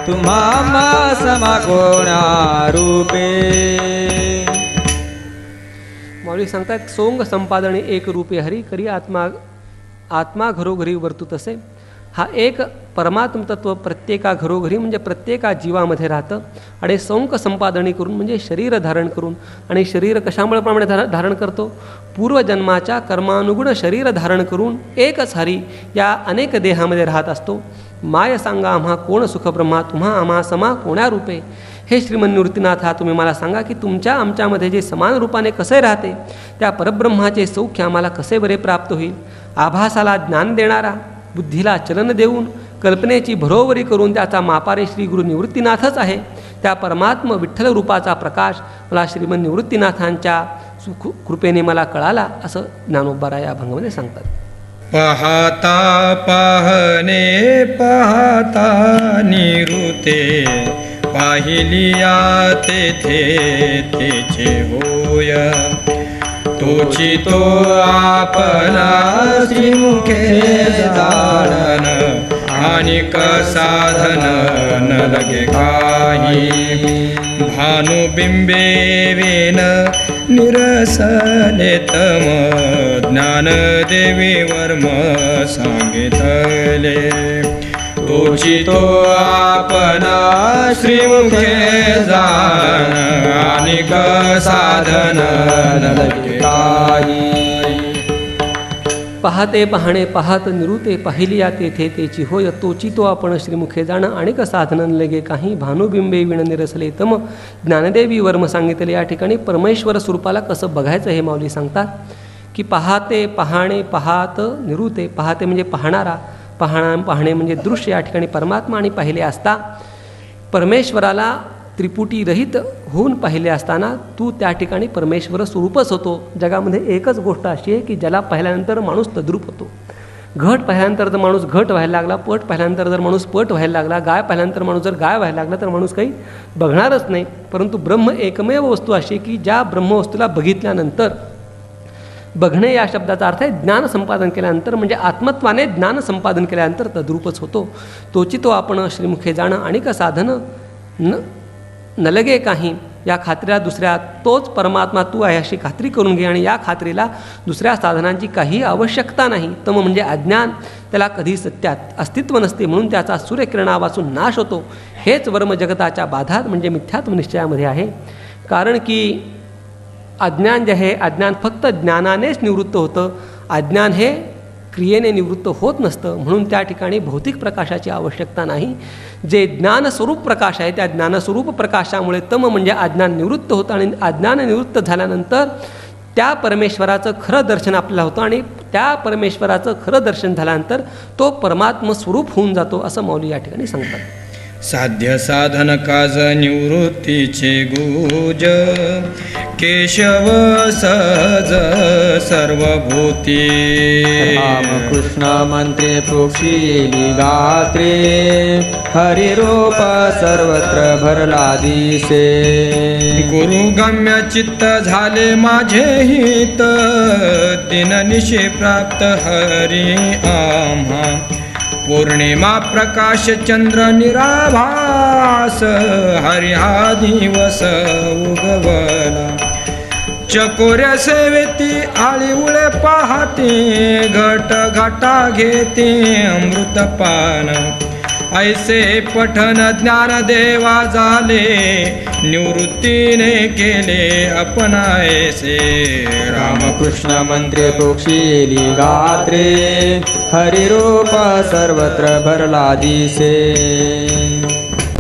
तुम्हा समा कोणा रूपे. माऊली सांगतात सोंग संपादने एक रूपे हरी करी आत्मा आत्मा घरोघरी वर्तुत असे. हा एक परमात्मतत्व प्रत्येका घरोघरी म्हणजे प्रत्येका जीवामध्ये राहतं आणि सोंग संपादनी करून म्हणजे शरीर धारण करून. आणि शरीर कशामुळे प्रमाणे धारण करतो? पूर्वजन्माच्या कर्मानुगुण शरीर धारण करून एकच हरी या अनेक देहामध्ये राहत असतो. माय सांगा आम्हा कोण सुख ब्रह्मा तुम्हा आम्हा समा कोण्या रूपे. हे श्रीमन निवृत्तीनाथ, हा तुम्ही मला सांगा की तुमच्या आमच्यामध्ये जे समान रूपाने कसे राहते त्या परब्रह्माचे सौख्य आम्हाला कसे बरे प्राप्त होईल. आभासाला ज्ञान देणारा, बुद्धीला चलन देऊन कल्पनेची भरोवरी करून त्याचा मापारे श्री गुरु निवृत्तीनाथच आहे. त्या परमात्म विठ्ठल रूपाचा प्रकाश मला श्रीमन निवृत्तीनाथांच्या कृपेने मला कळाला असं ज्ञानोबा या अभंगामध्ये सांगतात. पाहता पाहणे पाहता निवृत्ते पाहिलिया तेथे तेचे होय तोची तो आपला श्रीमुखे जाणन अनिक साधन न लगे काही भानुबिंबे वेन निरसने तम ज्ञानदेवी वर्म सांगितले तोची तो आपणा श्रीमुखे जाण अनिक साधन न लगे काही. पाहते पाहणे पाहत निरुते पाहिलिया तेथे तेची होय तोची तो आपण श्रीमुखे जाणं अनेक साधन लगे काही भानुबिंबे विण निरसले तम ज्ञानदेवी वर्म सांगितले. या ठिकाणी परमेश्वर स्वरूपाला कसं बघायचं हे माऊली सांगतात की पाहते पाहणे पाहत निरुते. पाहते म्हणजे पाहणारा, पाहणे म्हणजे दृश्य. या ठिकाणी परमात्मा आणि पाहिले असता परमेश्वराला त्रिपुटी रहित होऊन पाहिले असताना तू त्या ठिकाणी परमेश्वर स्वरूपच होतो. जगामध्ये एकच गोष्ट अशी आहे की ज्याला पाहिल्यानंतर माणूस तद्रूप होतो. घट पाहिल्यानंतर जर माणूस घट व्हायला लागला, पट पाहिल्यानंतर जर माणूस पट व्हायला लागला, गाय पाहिल्यानंतर माणूस जर गाय व्हायला लागला तर माणूस काही बघणारच नाही. परंतु ब्रह्म एकमेव वस्तू अशी की ज्या ब्रह्मवस्तूला बघितल्यानंतर, बघणे या शब्दाचा अर्थ आहे ज्ञान संपादन केल्यानंतर, म्हणजे आत्मत्वाने ज्ञान संपादन केल्यानंतर तद्रूपच होतो. तोची तो आपण श्रीमुखे जाणं अनेक साधन न लगे काही. या खात्रीला दुसऱ्या तोच परमात्मा तू आहे अशी खात्री करून घे आणि या खात्रीला दुसऱ्या साधनांची काही आवश्यकता नाही. तम म्हणजे अज्ञान, त्याला कधी सत्यात अस्तित्व नसते म्हणून त्याचा सूर्यकिरणापासून नाश होतो. हेच वर्म जगताच्या बाधात म्हणजे मिथ्यात्व निश्चयामध्ये आहे. कारण की अज्ञान जे आहे, अज्ञान फक्त ज्ञानानेच निवृत्त होतं. अज्ञान हे क्रियेने निवृत्त होत नसतं. म्हणून त्या ठिकाणी भौतिक प्रकाशाची आवश्यकता नाही. जे ज्ञानस्वरूप प्रकाश आहे त्या ज्ञानस्वरूप प्रकाशामुळे तम म्हणजे अज्ञान निवृत्त होतं आणि अज्ञान निवृत्त झाल्यानंतर त्या परमेश्वराचं खरं दर्शन आपल्याला होतं आणि त्या परमेश्वराचं खरं दर्शन झाल्यानंतर तो परमात्म स्वरूप होऊन जातो असं माऊली या ठिकाणी सांगतात. साध्य साधन काज निवृत्तीचे गुज केशव सहज सर्वभूती रामकृष्ण मंत्रे प्रोक्षिली गात्रे हरिरूप सर्वत्र भरला दिसे. गुरुगम्य चित्त झाले माझे हित दिननिशे प्राप्त हरी आम्हा पौर्णिमा प्रकाश चंद्र निराभास हरी हा दिवस उगवला. चकोऱ्या सेवेती आळीउळे पाहते घट घाटा घेते अमृतपान ऐसे पठन ज्ञान देवा झाले निवृत्तीने केले अपनायसे. रामकृष्ण मंत्रे प्रोक्षिली गात्रे हरिरूप सर्वत्र भरला दिसे.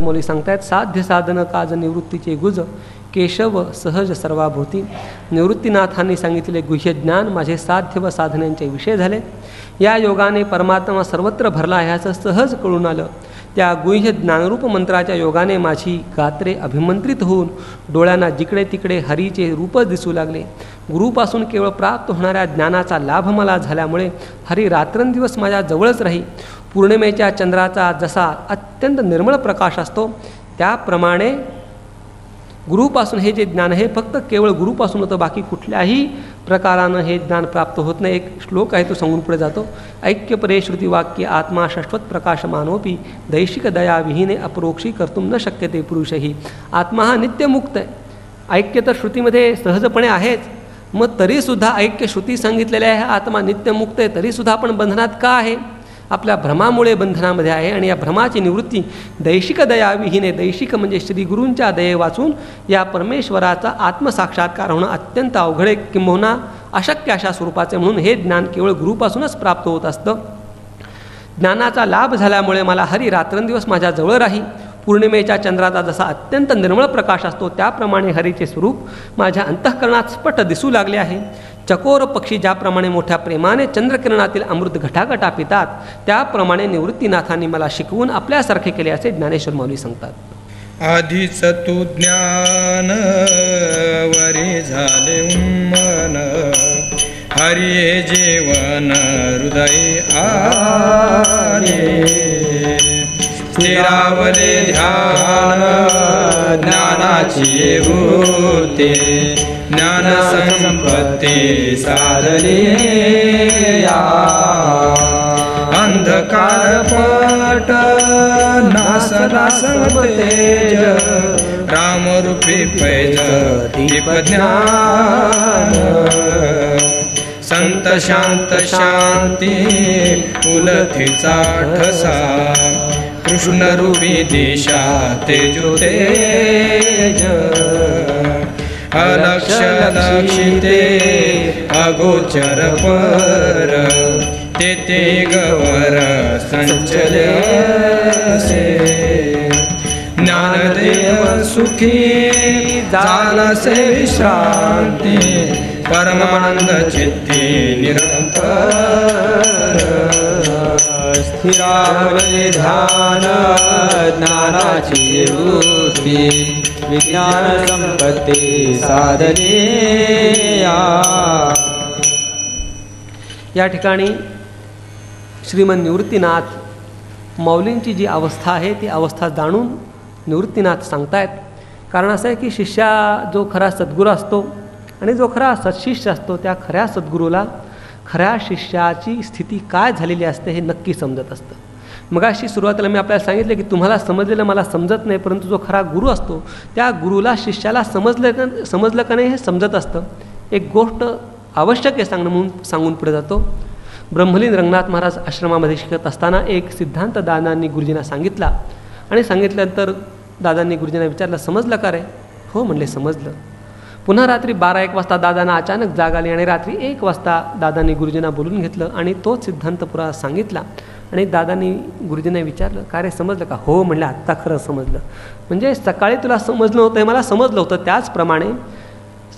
मौली सांगतायत साध्य साधन काज निवृत्तीचे गुज केशव सहज सर्वाभूती. निवृत्तीनाथांनी सांगितलेले गुह्य ज्ञान माझे साध्य व साधनांचे विषय झाले. या योगाने परमात्मा सर्वत्र भरला ह्याचं सहज कळून आलं. त्या गुह्य ज्ञानरूप मंत्राच्या योगाने माझी गात्रे अभिमंत्रित होऊन डोळ्यांना जिकडे तिकडे हरीचे रूपच दिसू लागले. गुरुपासून केवळ प्राप्त होणाऱ्या ज्ञानाचा लाभ मला झाल्यामुळे हरी रात्रंदिवस माझ्या जवळच राही. पौर्णिमेच्या चंद्राचा जसा अत्यंत निर्मळ प्रकाश असतो त्याप्रमाणे गुरुपासून हे जे ज्ञान हे फक्त केवळ गुरुपासून होतं, बाकी कुठल्याही प्रकारानं हे ज्ञान प्राप्त होत नाही. एक श्लोक आहे तो सांगून पुढे जातो. ऐक्य परे श्रुती वाक्य आत्मा शाश्वत प्रकाशमानोपी दैशिक दया विहीने अपरोक्षी कर्तुम न शक्यते पुरुषही. आत्मा हा नित्यमुक्त आहे. ऐक्य तर श्रुतीमध्ये सहजपणे आहेच, मग तरीसुद्धा ऐक्य श्रुती सांगितलेल्या आहे आत्मा नित्यमुक्त आहे, तरीसुद्धा आपण बंधनात का आहे? आपल्या भ्रमामुळे बंधनामध्ये आहे. आणि या भ्रमाची निवृत्ती दैशिक दयाविहीने, दैशिक म्हणजे श्री गुरूंच्या दये वाचून या परमेश्वराचा आत्मसाक्षात्कार होणं अत्यंत अवघड आहे, किंबहुना अशक्य अशा स्वरूपाचे. म्हणून हे ज्ञान केवळ गुरुपासूनच प्राप्त होत असतं. ज्ञानाचा लाभ झाल्यामुळे मला हरी रात्रंदिवस माझ्या जवळ राही. पौर्णिमेच्या चंद्राचा जसा अत्यंत निर्मळ प्रकाश असतो त्याप्रमाणे हरीचे स्वरूप माझ्या अंतःकरणात स्पष्ट दिसू लागले आहे. चकोर पक्षी ज्याप्रमाणे मोठ्या प्रेमाने चंद्रकिरणातील अमृत घटाघटा पितात त्याप्रमाणे निवृत्तीनाथांनी मला शिकवून आपल्यासारखे केले असे ज्ञानेश्वर माऊली सांगतात. आधीच तू ज्ञान वरी झाले उन्मन हरी जीवन हृदय आले स्थिरावले ध्यान ज्ञानाची वृत्ती ज्ञान संपत्ती साधने या अंधकार पट नासला तेज रामरूपी पैज दीप ज्ञान संत शांत शांती उलथीचा ठसा कृष्णरूपी दिशा तेजो तेज अलक्ष लक्षिते अगोचर पर तेते गवर संचले ज्ञानदेव सुखी झाला से विश्रांती परमानंद चित्ती निरंतर स्थिरावले ध्यान ज्ञानाची वृत्ती विज्ञान संपत्ती साधने या ठिकाणी श्रीमन निवृत्तीनाथ माऊलींची जी अवस्था आहे ती अवस्था जाणून निवृत्तीनाथ सांगतायत. कारण असं आहे की शिष्या जो खरा सद्गुरू असतो आणि जो खरा सत्शिष्य असतो त्या खऱ्या सद्गुरूला खऱ्या शिष्याची स्थिती काय झालेली असते हे नक्की समजत असतं. मग अशी सुरुवातीला मी आपल्याला सांगितलं की तुम्हाला समजलेलं मला समजत नाही, परंतु जो खरा गुरु असतो त्या गुरुला शिष्याला समजलं का नाही हे समजत असतं. एक गोष्ट आवश्यक आहे सांगणं म्हणून सांगून पुढे जातो. ब्रह्मलीन रंगनाथ महाराज आश्रमामध्ये शिकत असताना एक सिद्धांत दादांनी गुरुजींना सांगितला आणि सांगितल्यानंतर दादांनी गुरुजींना विचारलं समजलं का रे? हो म्हणले समजलं. पुन्हा रात्री 12-1 वाजता दादांना अचानक जाग आली आणि रात्री 1 वाजता दादांनी गुरुजींना बोलून घेतलं आणि तोच सिद्धांत पुरा सांगितला. आणि दादांनी गुरुजींना विचारलं का रे समजलं का? हो म्हणलं आत्ता खरं समजलं. म्हणजे सकाळी तुला समजलं होतं हे मला समजलं होतं, त्याचप्रमाणे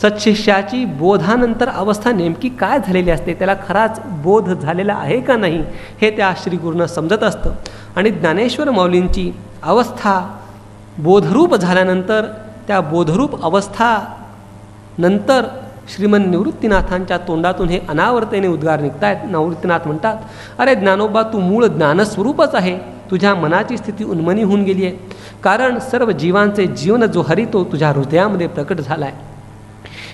सत्शिष्याची बोधानंतर अवस्था नेमकी काय झालेली असते, त्याला खराच बोध झालेला आहे का नाही हे त्या श्रीगुरूंना समजत असतं. आणि ज्ञानेश्वर माऊलींची अवस्था बोधरूप झाल्यानंतर त्या बोधरूप अवस्था नंतर श्रीमन निवृत्तीनाथांच्या तोंडातून हे अनावर्तेने उद्गार निघत आहेत. निवृत्तीनाथ म्हणतात, अरे ज्ञानोबा, तू मूळ ज्ञानस्वरूपच आहे. तुझ्या मनाची स्थिती उन्मनी होऊन गेली आहे, कारण सर्व जीवांचे जीवन जो हरितो तुझ्या हृदयामध्ये प्रकट झाला आहे.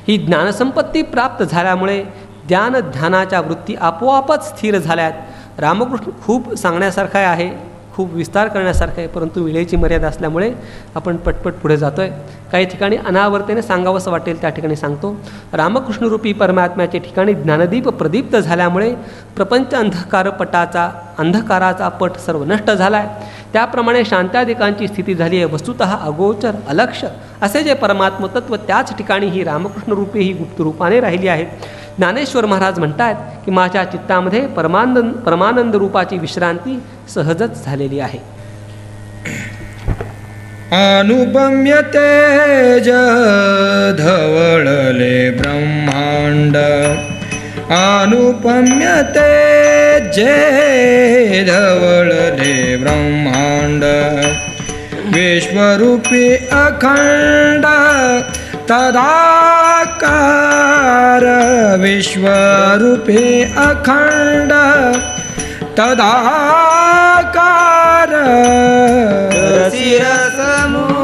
ही ज्ञानसंपत्ती प्राप्त झाल्यामुळे ध्यानाच्या वृत्ती आपोआपच स्थिर झाल्या आहेत. रामकृष्ण खूप सांगण्यासारखं आहे, खूप विस्तार करण्यासारखं आहे, परंतु वेळेची मर्यादा असल्यामुळे आपण पटपट पुढे जातो आहे. काही ठिकाणी अनावर्तेने सांगावंसं वाटेल त्या ठिकाणी सांगतो. रामकृष्णरूपी परमात्म्याच्या ठिकाणी ज्ञानदीप प्रदीप्त झाल्यामुळे प्रपंच अंधकाराचा पट सर्व नष्ट झाला आहे. त्याप्रमाणे शांत्यादिकांची स्थिती झाली आहे. वस्तुतः अगोचर अलक्ष असे जे परमात्मतत्व त्याच ठिकाणी ही रामकृष्णरूपी ही गुप्तरूपाने राहिली आहेत. ज्ञानेश्वर महाराज म्हणतात की माझ्या चित्तामध्ये परमानंद रूपाची विश्रांती सहजच झालेली आहे. अनुपम्य तेज धवळले ब्रह्मांड, अनुपम्य तेज धवळले ब्रह्मांड, विश्वरूपी अखंड तदाकार, विश्वरूपी अखंड तदाकार, रसिरसमुरे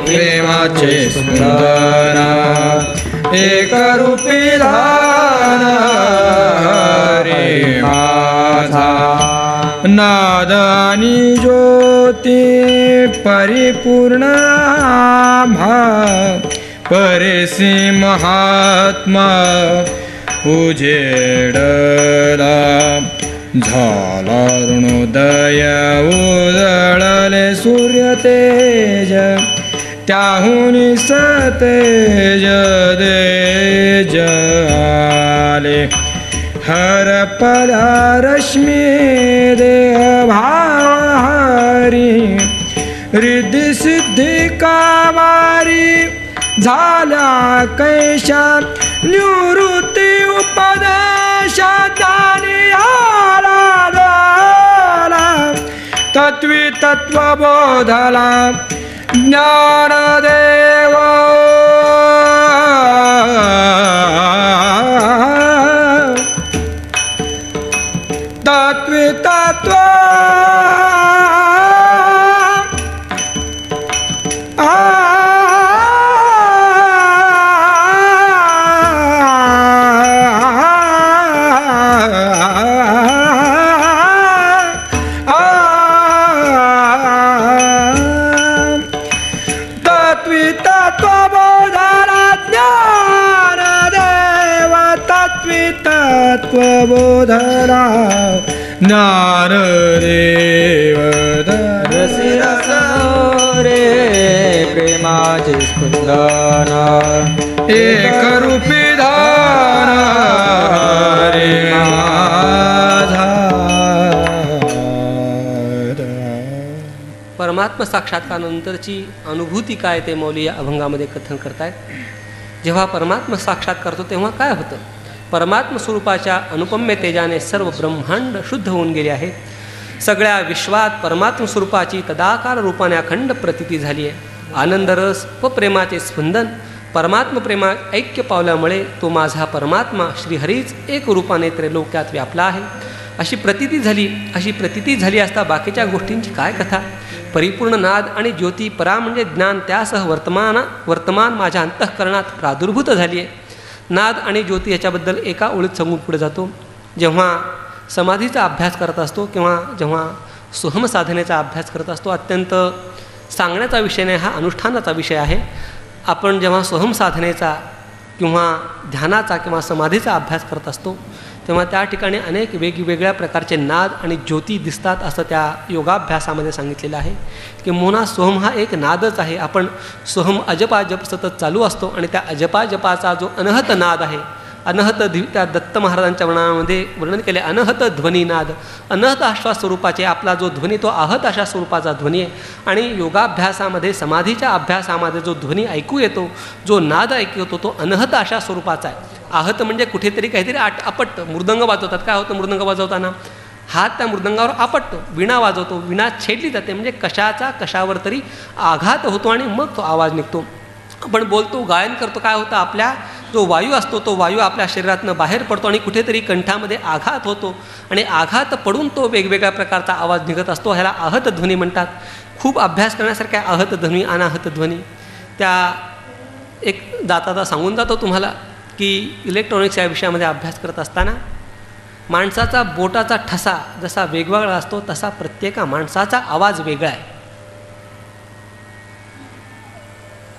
प्रेमाचे सुंदर एकरूपी धान हरे माझा, नाद आणि ज्योती परिपूर्ण परेसी महात्मा उजेडला, झाला ऋणोदय उजळले सूर्य तेज, त्याहून सतेज देज आले, हरपला रश्मी देह भाव हरी, रिद्धी सिद्धी कामारी झाल्या कैशा, निवृत्ती उपदेशा ज्ञानी आला, तत्वी तत्व बोधला ज्ञानदेव, तत्वी तत्व बोधरा ज्ञानदेव, रसिरसमुरे प्रेमाचे स्पंदन, एकरूपी धान हरे माझा. परमात्मा साक्षात्कारानंतरची अनुभूती काय ते मौली या अभंगामध्ये कथन करतायत. जेव्हा परमात्मा साक्षात करतो तेव्हा काय होतं? परमात्म स्वरूपाच्या अनुपम्य तेजाने सर्व ब्रह्मांड शुद्ध होऊन गेले आहेत. सगळ्या विश्वात परमात्म स्वरूपाची तदाकार रूपाने अखंड प्रतीती झाली आहे. आनंदरस व प्रेमाचे स्पंदन परमात्म प्रेमात ऐक्य पावल्यामुळे तो माझा परमात्मा श्रीहरीच एक रूपाने त्रैलोक्यात व्यापला आहे अशी प्रतीती झाली असता बाकीच्या गोष्टींची काय कथा? परिपूर्ण नाद आणि ज्योती परा म्हणजे ज्ञान त्यासह वर्तमान माझ्या अंतःकरणात प्रादुर्भूत झाली आहे. नाद आणि ज्योती याच्याबद्दल एका ओळीत सांगून पुढे जातो. जेव्हा समाधीचा अभ्यास करत असतो किंवा जेव्हा सोहम साधनेचा अभ्यास करत असतो, अत्यंत सांगण्याचा विषय नाही, हा अनुष्ठानाचा विषय आहे. आपण जेव्हा सोहम साधनेचा किंवा ध्यानाचा किंवा समाधीचा अभ्यास करत असतो तेव्हा त्या ठिकाणी अनेक वेगवेगळ्या प्रकारचे नाद आणि ज्योती दिसतात असं त्या योगाभ्यासामध्ये सांगितलेलं आहे. की मोना सोहम हा एक नादच आहे. आपण सोहम अजपाजप सतत चालू असतो आणि त्या अजपाजपाचा जो अनहत नाद आहे अनहत त्या दत्त महाराजांच्या वर्णनामध्ये वर्णन केले. अनहत ध्वनीनाद, अनहत अशा स्वरूपाचे आपला जो ध्वनी तो आहत अशा स्वरूपाचा ध्वनी आहे. आणि योगाभ्यासामध्ये समाधीच्या अभ्यासामध्ये जो ध्वनी ऐकू येतो, जो नाद ऐकू येतो तो अनहत अशा स्वरूपाचा आहे. आहत म्हणजे कुठेतरी काहीतरी आपटतं. मृदंग वाजवतात, काय होतं मृदंग वाजवताना? हात त्या मृदंगावर आपटतो. विणा वाजवतो, विणा छेडली जाते, म्हणजे कशावर तरी आघात होतो आणि मग तो आवाज निघतो. आपण बोलतो, गायन करतो, काय होतं? आपल्या जो वायू असतो तो वायू आपल्या शरीरातनं बाहेर पडतो आणि कुठेतरी कंठामध्ये आघात होतो आणि आघात पडून तो वेगवेगळ्या प्रकारचा आवाज निघत असतो. ह्याला आहत ध्वनी म्हणतात. खूप अभ्यास करण्यासारख्या आहत ध्वनी, अनाहत ध्वनी. त्या एक दाता सांगून जातो तुम्हाला की इलेक्ट्रॉनिक्स या विषयामध्ये अभ्यास करत असताना माणसाचा बोटाचा ठसा जसा वेगवेगळा असतो तसा प्रत्येका माणसाचा आवाज वेगळा आहे.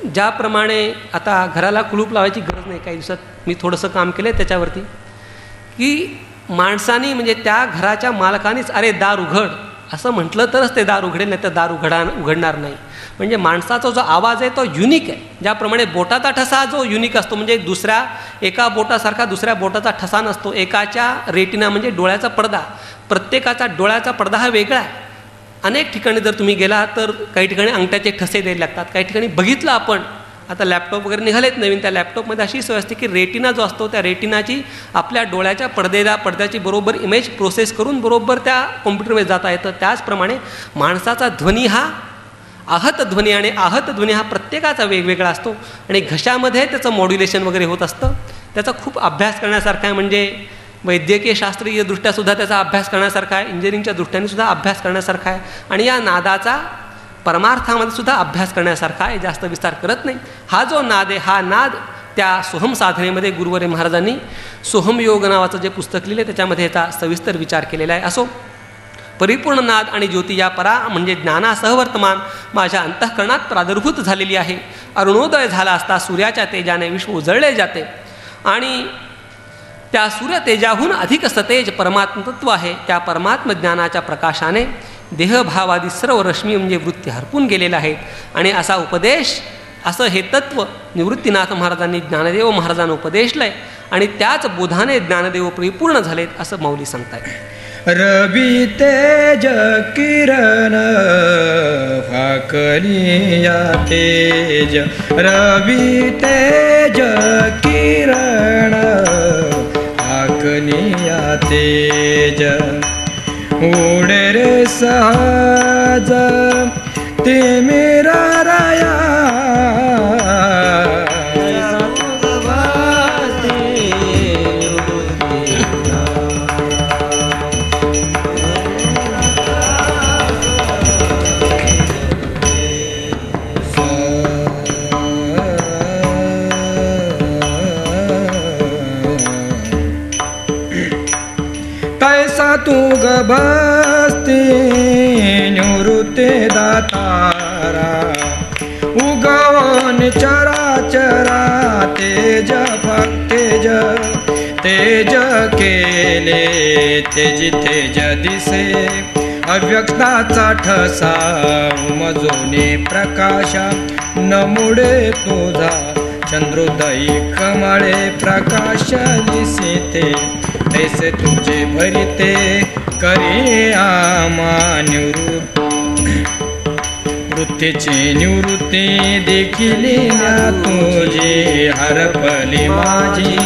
ज्याप्रमाणे आता घराला कुलूप लावायची गरज नाही, काही दिवसात मी थोडंसं काम केलं आहे त्याच्यावरती, की माणसाने म्हणजे त्या घराच्या मालकानेच अरे दार उघड असं म्हटलं तरच ते दार उघडेल, नाही तर दार उघडणार नाही. म्हणजे माणसाचा जो आवाज आहे तो युनिक आहे. ज्याप्रमाणे बोटाचा ठसा जो युनिक असतो, म्हणजे एका बोटासारखा दुसऱ्या बोटाचा ठसा नसतो. एकाच्या रेटिना म्हणजे डोळ्याचा पडदा, प्रत्येकाचा डोळ्याचा पडदा हा वेगळा आहे. अनेक ठिकाणी जर तुम्ही गेला तर काही ठिकाणी अंगठ्याचे ठसे द्यायला लागतात. काही ठिकाणी बघितलं आपण, आता लॅपटॉप वगैरे निघालेत नवीन, त्या लॅपटॉपमध्ये अशी सोय असते की रेटिना जो असतो त्या रेटिनाची आपल्या डोळ्याच्या पडद्याची बरोबर इमेज प्रोसेस करून बरोबर त्या कॉम्प्युटरमध्ये जाता येतं. त्याचप्रमाणे माणसाचा ध्वनी हा आहत ध्वनी आणि आहत ध्वनी हा प्रत्येकाचा वेगवेगळा असतो आणि घशामध्ये त्याचं मॉड्युलेशन वगैरे होत असतं. त्याचा खूप अभ्यास करण्यासारखा आहे. म्हणजे वैद्यकीय शास्त्रीय दृष्ट्यासुद्धा त्याचा अभ्यास करण्यासारखा आहे, इंजिनिअरिंगच्या दृष्ट्यानेसुद्धा अभ्यास करण्यासारखा आहे आणि या नादाचा परमार्थामध्ये सुद्धा अभ्यास करण्यासारखा आहे. जास्त विस्तार करत नाही. हा जो नाद आहे हा नाद त्या सोहम साधनेमध्ये गुरुवर्य महाराजांनी सोहमयोग नावाचं जे पुस्तक लिहिले त्याच्यामध्ये याचा सविस्तर विचार केलेला आहे. असो, परिपूर्ण नाद आणि ज्योती या परा म्हणजे ज्ञानासह वर्तमान माझ्या अंतःकरणात प्रादुर्भूत झालेली आहे. अरुणोदय झाला असता सूर्याच्या तेजाने विश्व उजळले जाते आणि त्या सूर्य तेजाहून अधिक सतेज परमात्मतत्व आहे. त्या परमात्म ज्ञानाच्या प्रकाशाने देहभावादी सर्व रश्मी म्हणजे वृत्ती हरपून गेलेल्या आहेत आणि असा उपदेश, असं हे तत्व निवृत्तीनाथ महाराजांनी ज्ञानदेव महाराजांना उपदेशलं आहे आणि त्याच बोधाने ज्ञानदेव परिपूर्ण झालेत असं माऊली सांगतायत. रवी तेज किरण फाकलिया तेज, रवी तेज किरण फाकलिया तेज, उडे रे सहज ते मेरा राया, तू गभस्ती निवृत्ती दातारा, उगवून चराचरा तेज तेज तेज केले तेज तेज दिसे, अव्यक्ताचा ठसा उमजोने प्रकाशा, नमुडे तुझा चंद्रोदयी कमळे प्रकाश दिसते, ऐसे तुझे भरिते करी आमा वृत्तीची निवृत्ती देखील तुझी हरपली माझी,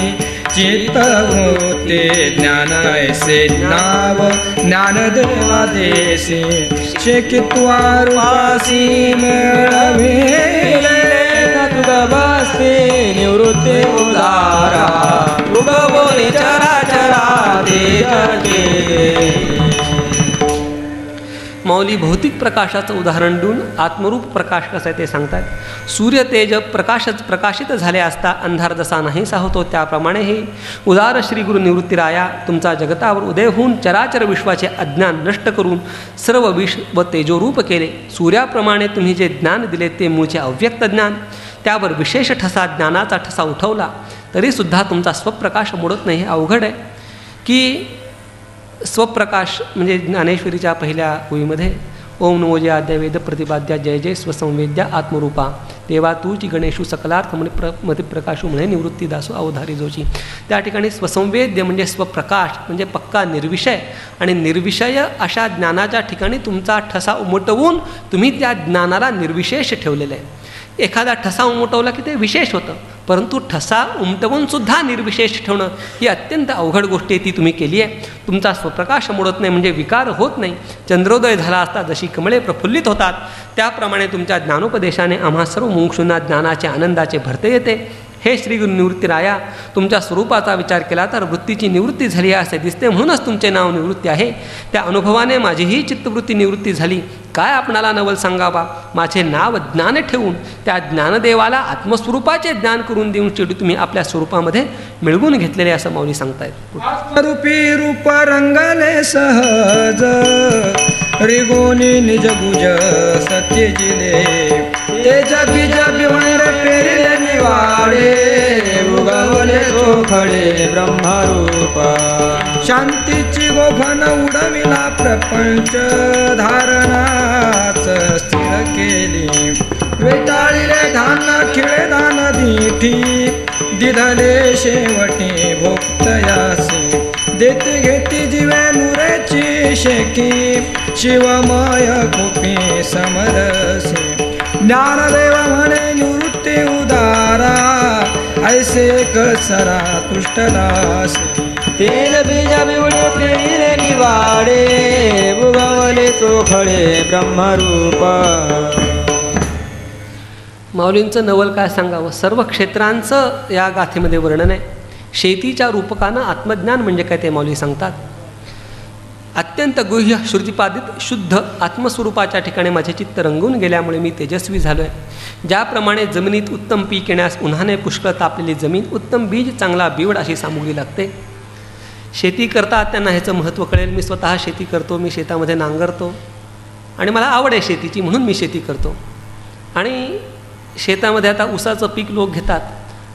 चित्त होते ज्ञान ऐसे नाव ज्ञानदेवा देशी, शेकित्वारूपासी मिळविले तुगभस्ती निवृत्ती उदारा, उगवोनी चराचरा तेज केले. माऊली भौतिक प्रकाशाचं उदाहरण देऊन आत्मरूप प्रकाश कसं आहे ते सांगतात. सूर्य तेज प्रकाशित झाले असता अंधार जसा नाहीसा होतो त्याप्रमाणे हे उदार श्री गुरु निवृत्तीराया तुमचा जगतावर उदय होऊन चराचर विश्वाचे अज्ञान नष्ट करून सर्व विश्व व तेजोरूप केले. सूर्याप्रमाणे तुम्ही जे ज्ञान दिले ते मूळचे अव्यक्त ज्ञान, त्यावर विशेष ठसा ज्ञानाचा ठसा उठवला तरीसुद्धा तुमचा स्वप्रकाश मोडत नाही. हे अवघड आहे की स्वप्रकाश म्हणजे ज्ञानेश्वरीच्या पहिल्या ओळीमध्ये ओम नमो जय आद्या वेद प्रतिपाद्या जय जय स्वसंवेद्या आत्मरूपा, देवा तूची गणेशू सकलार्थ मध्ये प्रकाशू म्हणे निवृत्ती दासू अवधारी जोची. त्या ठिकाणी स्वसंवेद्य म्हणजे स्वप्रकाश म्हणजे पक्का निर्विषय आणि निर्विषय अशा ज्ञानाच्या ठिकाणी तुमचा ठसा उमटवून तुम्ही त्या ज्ञानाला निर्विशेष ठेवलेलं आहे. एखादा ठसा उमटवला की ते विशेष होतं, परंतु ठसा उमटवूनसुद्धा निर्विशेष ठेवणं ही अत्यंत अवघड गोष्ट आहे, ती तुम्ही केली आहे. तुमचा स्वप्रकाश मोडत नाही म्हणजे विकार होत नाही. चंद्रोदय झाला असता जशी कमळे प्रफुल्लित होतात त्याप्रमाणे तुमच्या ज्ञानोपदेशाने आम्हा सर्व मुमुक्षूंना ज्ञानाचे आनंदाचे भरते येते. हे श्री गुरु निवृत्तीराया, तुमच्या स्वरूपाचा विचार केला तर वृत्तीची निवृत्ती झाली आहे असे दिसते, म्हणूनच तुमचे नाव निवृत्ती आहे. त्या अनुभवाने माझीही चित्तवृत्ती निवृत्ती झाली. काय आपणाला नवल सांगावा, माझे नाव ज्ञान ठेवून त्या ज्ञानदेवाला आत्मस्वरूपाचे ज्ञान करून देऊन शेवटी तुम्ही आपल्या स्वरूपामध्ये मिळवून घेतलेले असं माऊली सांगतायत. आत्मरूपी रूप रंगले सहज रिगोनी निज गुज सत्य जिले तेज बीज बिवण पेरिले निवाडे उगवले चोखडे ब्रह्मरूप शांतीची गोफन उडविला प्रपंच धारणाच स्थिर केली वेटाळीले धान खिळे दान दिठी दिधले शेवटी भोक्तयासी देती घेती जीवे नुरेची शेकी शिवमय कुपी समरसी ज्ञानदेव म्हणे निवृत्ती उदारा ऐसे कसरा तुष्टदासी तेल बीज बिवडे पेरिले निवाडे उगवले चोखडे ब्रह्मरूप. माऊलींचं नवल काय सांगावं, सर्व क्षेत्रांचं या गाथेमध्ये वर्णन आहे. शेतीच्या रूपकानं आत्मज्ञान म्हणजे काय ते माऊली सांगतात. अत्यंत गुह्य श्रुतिपादित शुद्ध आत्मस्वरूपाच्या ठिकाणी माझे चित्त रंगून गेल्यामुळे मी तेजस्वी झालो आहे. ज्याप्रमाणे जमिनीत उत्तम पीक येण्यास उन्हाने पुष्कळ तापलेली जमीन, उत्तम बीज, चांगला बिवड अशी सामुग्री लागते. शेती करतात त्यांना ह्याचं महत्त्व कळेल. मी स्वतः शेती करतो, मी शेतामध्ये नांगरतो आणि मला आवड आहे शेतीची म्हणून मी शेती करतो. आणि शेतामध्ये आता ऊसाचं पीक लोक घेतात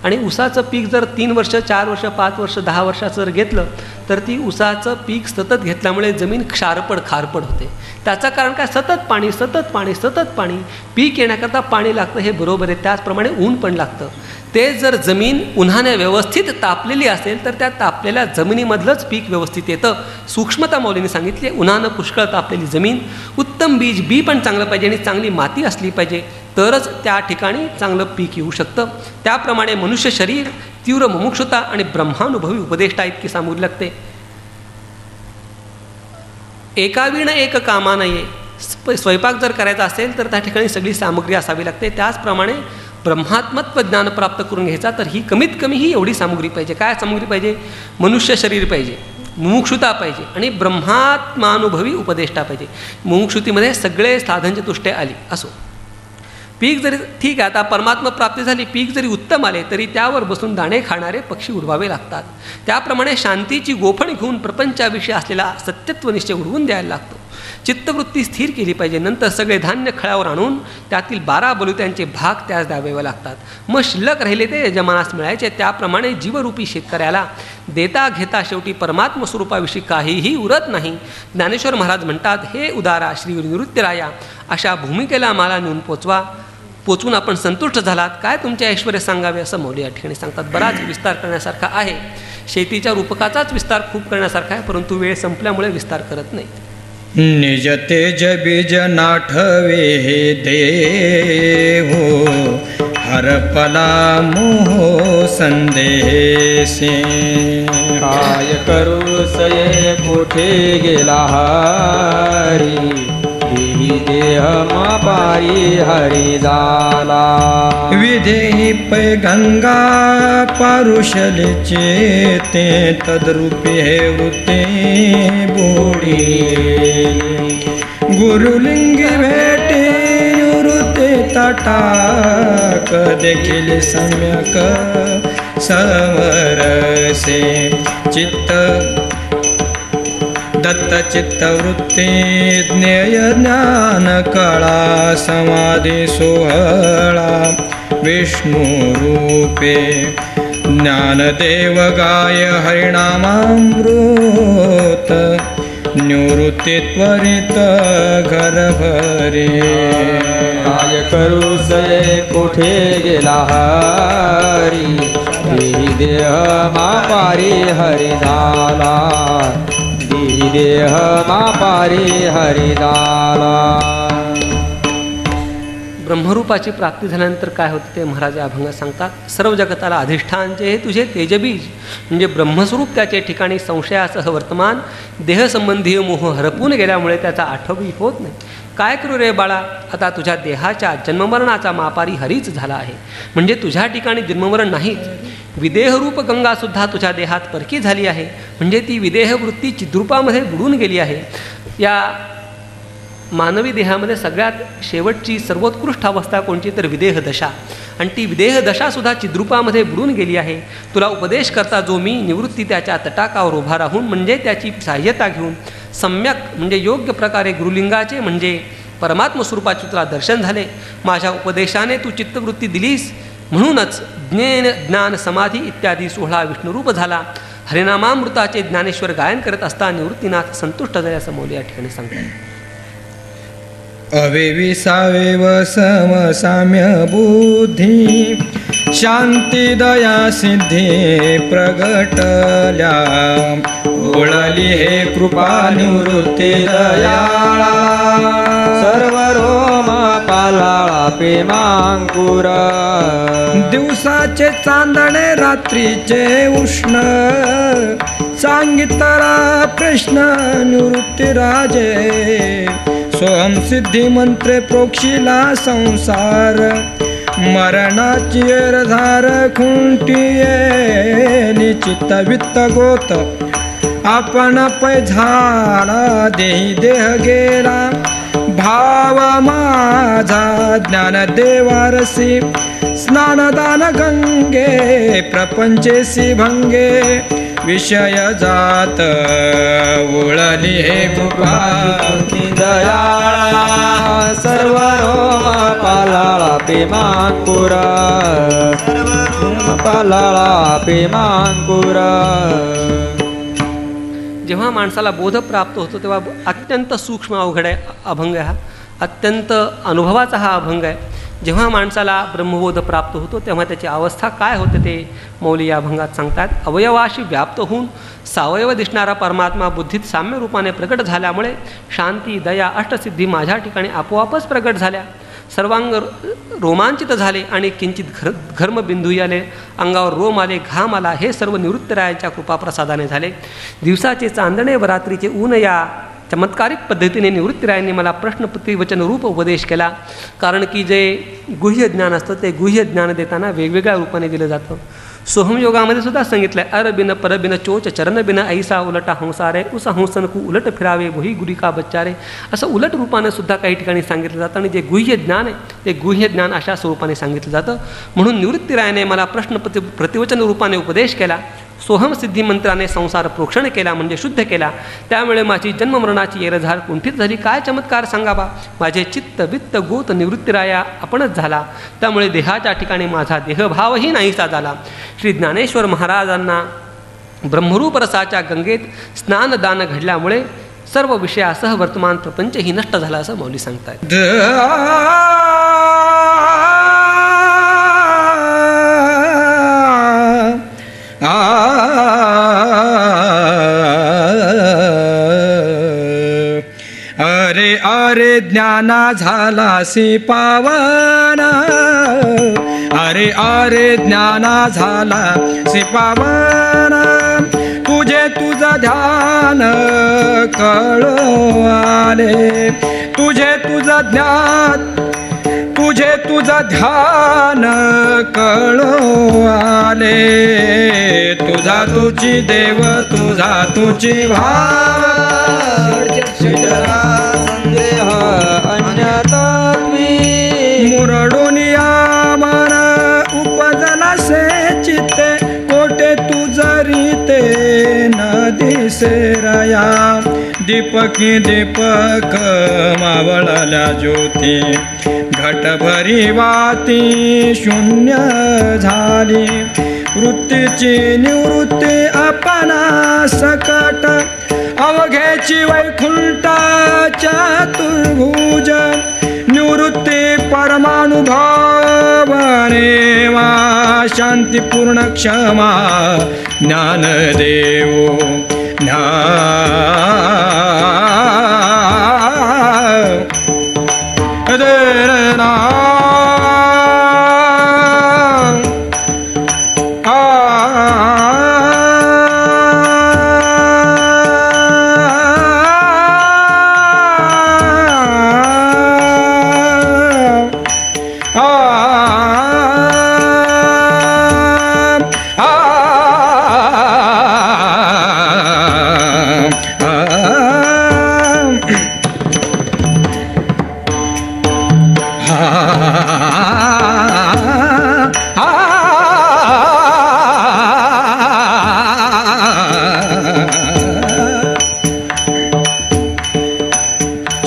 आणि ऊसाचं पीक जर 3 वर्ष 4 वर्ष 5 वर्ष 10 वर्षाचं जर घेतलं तर ती ऊसाचं पीक सतत घेतल्यामुळे जमीन खारपड होते. त्याचं कारण काय, सतत पाणी सतत पाणी सतत पाणी. पीक येण्याकरता पाणी लागतं हे बरोबर आहे, त्याचप्रमाणे ऊन पण लागतं. ते जर जमीन उन्हाने व्यवस्थित तापलेली असेल तर त्या तापलेल्या जमिनीमधलंच पीक व्यवस्थित येतं. सूक्ष्मता मौलीने सांगितली. उन्हानं पुष्कळ तापलेली जमीन, उत्तम बी पण चांगलं पाहिजे आणि चांगली माती असली पाहिजे तरच त्या ठिकाणी चांगलं पीक येऊ शकतं. त्याप्रमाणे मनुष्य शरीर, तीव्र मुमुक्षुता आणि ब्रह्मानुभवी उपदेष्टा इतकी सामुग्री लागते. एकावीण एक कामा नये. स्वयंपाक जर करायचा असेल तर त्या ठिकाणी सगळी सामग्री असावी लागते. त्याचप्रमाणे ब्रह्मात्मत्व ज्ञान प्राप्त करून घ्यायचा तर ही कमीत कमी ही एवढी सामुग्री पाहिजे. काय सामुग्री पाहिजे, मनुष्य शरीर पाहिजे, मुमुक्षुता पाहिजे आणि ब्रह्मात्मानुभवी उपदेष्टा पाहिजे. मुमुक्षुतीमध्ये सगळे साधनचे तुष्टे आली असो. पीक जरी ठीक आहे, आता परमात्मा प्राप्ती झाली, पीक जरी उत्तम आले तरी त्यावर बसून दाणे खाणारे पक्षी उडवावे लागतात. त्याप्रमाणे शांतीची गोफण घेऊन प्रपंचाविषयी असलेला सत्यत्व निश्चय उडवून द्यायला लागतो. चित्तवृत्ती स्थिर केली पाहिजे. नंतर सगळे धान्य खळावर आणून त्यातील 12 बलुत्यांचे भाग त्यास द्यावे लागतात. मग शिल्लक राहिले ते यजमानास मिळायचे. त्याप्रमाणे जीवरूपी शेतकऱ्याला देता घेता शेवटी परमात्म स्वरूपाविषयी काहीही उरत नाही. ज्ञानेश्वर महाराज म्हणतात, हे उदारा श्री निवृत्तीराया, अशा भूमिकेला मला नेऊन पोचवून आपण संतुष्ट झालात. काय तुमचे ऐश्वर्य सांगावे असं मौली या ठिकाणी सांगतात. बराच विस्तार करण्यासारखा आहे. शेतीच्या रूपकाचाच विस्तार खूप करण्यासारखा आहे, परंतु वेळ संपल्यामुळे विस्तार करत नाही. निज तेज बीज नाठवे हे देहो हरपला मोह संदेशे काय करू सये कुठे गेला हरी देह मापारी हरी झाला विधेही पै गंगा पारुषले चेते तद्रूपे हे वृत्ते बोडी गुरुलिंगी भेटे निवृत्ते तटाक देखील सम्यक समरसे चित्त दत्त चित्तवृत्ती ज्ञेय ज्ञान कळा समाधी सोहळा विष्णू रूपे ज्ञानदेव गाय हरिनामामृत निवृत्ती त्वरित घर भरे. काय करू सये कोठे गेला हरी, देही देह मापारी हरी झाला, देही देह मापारी हरी झाला. ब्रह्मरूपाची प्राप्ती झाल्यानंतर काय होतं ते महाराज या अभंगात सांगतात. सर्व जगताला अधिष्ठानचे हे तुझे तेजबीज, म्हणजे ब्रह्मस्वरूप त्याचे ठिकाणी संशयासह वर्तमान देहसंबंधी मोह हरपून गेल्यामुळे त्याचा आठवही होत नाही. काय करू रे बाळा, आता तुझ्या देहाच्या जन्ममरणाचा मापारी हरीच झाला आहे. म्हणजे तुझ्या ठिकाणी जन्ममरण नाहीच, विदेहरूप गंगासुद्धा तुझ्या देहात परकी झाली आहे. म्हणजे ती विदेहवृत्ती चिद्रूपामध्ये बुडून गेली आहे. या मानवी देहामध्ये सगळ्यात शेवटची सर्वोत्कृष्ट अवस्था कोणती तर विदेह दशा, आणि ती विदेह दशासुद्धा चिद्रूपामध्ये बुडून गेली आहे. तुला उपदेश करता जो मी निवृत्ती त्याच्या तटाकावर उभा राहून, म्हणजे त्याची सहाय्यता घेऊन सम्यक म्हणजे योग्य प्रकारे गुरुलिंगाचे म्हणजे परमात्म स्वरूपाचे तुला दर्शन झाले. माझ्या उपदेशाने तू चित्तवृत्ती दिलीस, म्हणूनच ज्ञान समाधी इत्यादी 16 विष्णुरूप झाला. हरिनामामृताचे ज्ञानेश्वर गायन करत असता निवृत्तीनाथ संतुष्ट झाले असं मौली या ठिकाणी सांगतात. अविविसावेव समसाम्य बुद्धी, शांती दया सिद्धी प्रगटल्या, ओळली हे कृपा निवृत्ती दयाळा. सर्व रोम पालाळा प्रेमांकुर, दिवसाचे चांदणे रात्रीचे उष्ण, सांगितला प्रश्न निवृत्ती राजे. सोहम सिद्धी मंत्रे प्रोक्षिला संसार, मरणाची एरधार खुंटीये निचित्त वित्त गोत. आपण पै झाला देही देह गेला, भाव माझा ज्ञान देवारसी. स्नानदान गंगे प्रपंचेसी भंगे, विषय जात ओळली हे कृपा दयाळा. सर्व रोम पालाळा प्रेमांकुर, पालाळा प्रेमांकुर. जेव्हा माणसाला बोध प्राप्त होतो तेव्हा अत्यंत सूक्ष्म अवघड आहे अभंग हा, अत्यंत अनुभवाचा हा अभंग आहे. जेव्हा माणसाला ब्रह्मबोध प्राप्त होतो तेव्हा त्याची अवस्था काय होते ते मौली या अभंगात सांगतात. अवयवाशी व्याप्त होऊन सावयव दिसणारा परमात्मा बुद्धीत साम्य रूपाने प्रगट झाल्यामुळे शांती दया अष्टसिद्धी माझ्या ठिकाणी आपोआपच प्रगट झाल्या. सर्वांग रोमांचित झाले आणि किंचित घर्मबिंदू आले, अंगावर रोम आले, घाम आला. हे सर्व निवृत्तरायांच्या कृपाप्रसादाने झाले. दिवसाचे चांदणे व रात्रीचे ऊन या चमत्कारिक पद्धतीने निवृत्तीरायांनी मला प्रश्नप्रतिवचन रूप उपदेश केला. कारण की जे गुह्य ज्ञान असतं ते गुह्य ज्ञान देताना वेगवेगळ्या रूपाने दिलं जातं. सोहमयोगामध्ये सुद्धा सांगितलं आहे, अरबिन परबिन चोच चरणबिन ऐसा उलटा हंसारे, उस हंसनकू उलट फिरावे भुई गुरिका बच्चारे. असं उलट रूपानं सुद्धा काही ठिकाणी सांगितलं जातं. आणि जे गुह्य ज्ञान आहे ते गुह्य ज्ञान अशा स्वरूपाने सांगितलं जातं. म्हणून निवृत्तीरायाने मला प्रतिवचन रूपाने उपदेश केला. सोहम सिद्धी मंत्राने संसार प्रोक्षण केला म्हणजे शुद्ध केला. त्यामुळे माझी जन्ममरणाची एरझार कुंठित झाली. काय चमत्कार सांगावा. माझे चित्त वित्त गोत निवृत्तीराया आपणच झाला. त्यामुळे देहाच्या ठिकाणी माझा देहभावही नाहीसा झाला. श्री ज्ञानेश्वर महाराजांना ब्रह्मरूप रसाच्या गंगेत स्नानदान घडल्यामुळे सर्व विषयासह वर्तमान प्रपंचही नष्ट झाला असं मौली सांगतात. अरे अरे ज्ञाना झालासी पावना, अरे अरे ज्ञाना झालासी पावना. तुझे तुझं ध्यान कळो आले, तुझे तुझं ज्ञान, तुझे तुझं ध्यान कळो आले. तुझा तुझी देव तुझा तुझी भाव, संदेह अन्यतत्वी. मुरडोनिया मन उपजला से चित्ते, कोटे तुझरीते न दिसेरया. दीपकी दीपक मावळल्या ज्योती, घटभरी वाती शून्य झाली. वृत्तीची निवृत्ती आपणा सकट, अवघेची वैकुंठाच्या चतुर्भुज निवृत्ती परमानुभवने वा शांतीपूर्ण क्षमा ज्ञानदेव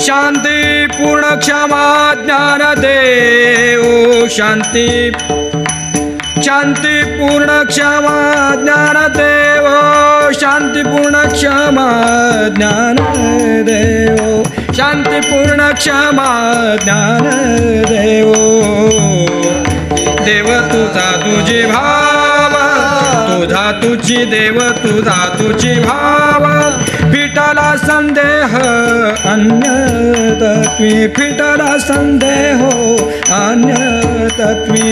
शांती पूर्ण क्षमा ज्ञान देव शांती शांती पूर्ण क्षमा ज्ञान देव शांती पूर्ण क्षमा ज्ञान देव शांती पूर्ण क्षमा ज्ञान देव देव तुझा तुझे भाव तुझा तुझी देव तुझा तुझी भाव फिटला संदेह अन्य तत्वे फिटला संदेह अन्य तत्वे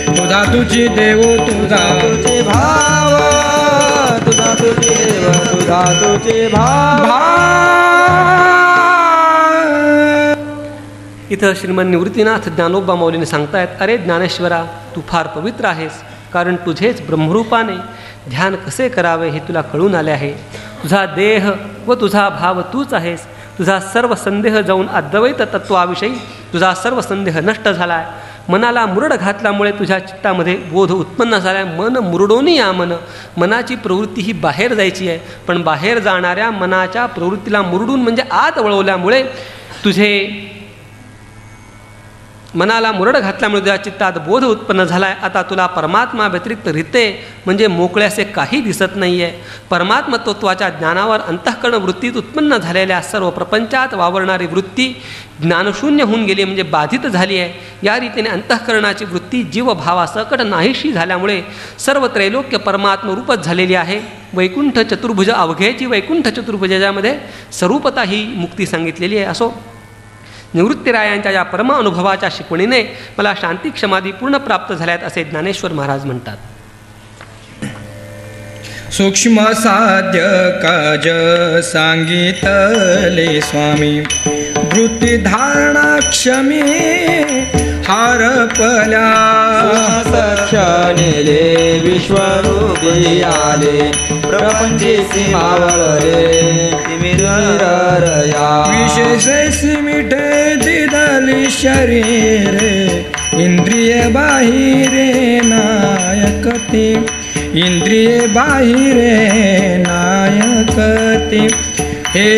तुझा तुझी देव तुझा तुझे भाव तुझा तुझे देव तुझा तुझे भाव इथं श्रीमन निवृत्तीनाथ ज्ञानोबा माऊलीने सांगतायत, अरे ज्ञानेश्वरा, तू फार पवित्र आहेस, कारण तुझेच ब्रह्मरूपाने ध्यान कसे करावे हे तुला कळून आले आहे. तुझा देह व तुझा भाव तूच आहेस. तुझा सर्व संदेह जाऊन अद्वैत तत्वाविषयी तुझा सर्व संदेह नष्ट झाला आहे. मनाला मुरड घातल्यामुळे तुझ्या चित्तामध्ये बोध उत्पन्न झाला आहे. मन मुरडोनी या मनाची प्रवृत्ती ही बाहेर जायची आहे, पण बाहेर जाणाऱ्या मनाच्या प्रवृत्तीला मुरडून म्हणजे आत वळवल्यामुळे तुझे मनाला मुरड घातल्यामुळे तुझ्या चित्तात बोध उत्पन्न झाला आहे. आता तुला परमात्मा व्यतिरिक्त रिते म्हणजे मोकळे असे काही दिसत नाही आहे. परमात्मतत्वाच्या ज्ञानावर अंतःकरण वृत्तीत उत्पन्न झालेल्या सर्व प्रपंचात वावरणारी वृत्ती ज्ञानशून्य होऊन गेली म्हणजे बाधित झाली आहे. या रीतीने अंतःकरणाची वृत्ती जीवभावासकट नाहीशी झाल्यामुळे सर्व त्रैलोक्य परमात्मरूपच झालेली आहे. वैकुंठ चतुर्भुज अवघेची वैकुंठ चतुर्भुजामध्ये स्वरूपता ही मुक्ती सांगितलेली आहे. असो, निवृत्तीरायांच्या या परम अनुभवाच्या शिकवणीने मला शांती क्षमादी पूर्ण प्राप्त झाल्यात असे ज्ञानेश्वर महाराज म्हणतात. सूक्ष्म साध्य काज सांगितले स्वामी वृत्ती धारणा क्षमी हारपल्या सक्षनेले विश्वरूपी आले प्रपंची सीमावळले तिमिरया विशेष सिमिटे दिदली शरीरे इंद्रिय बाहिरे नायकते इंद्रिय बाहिरे नायकते हे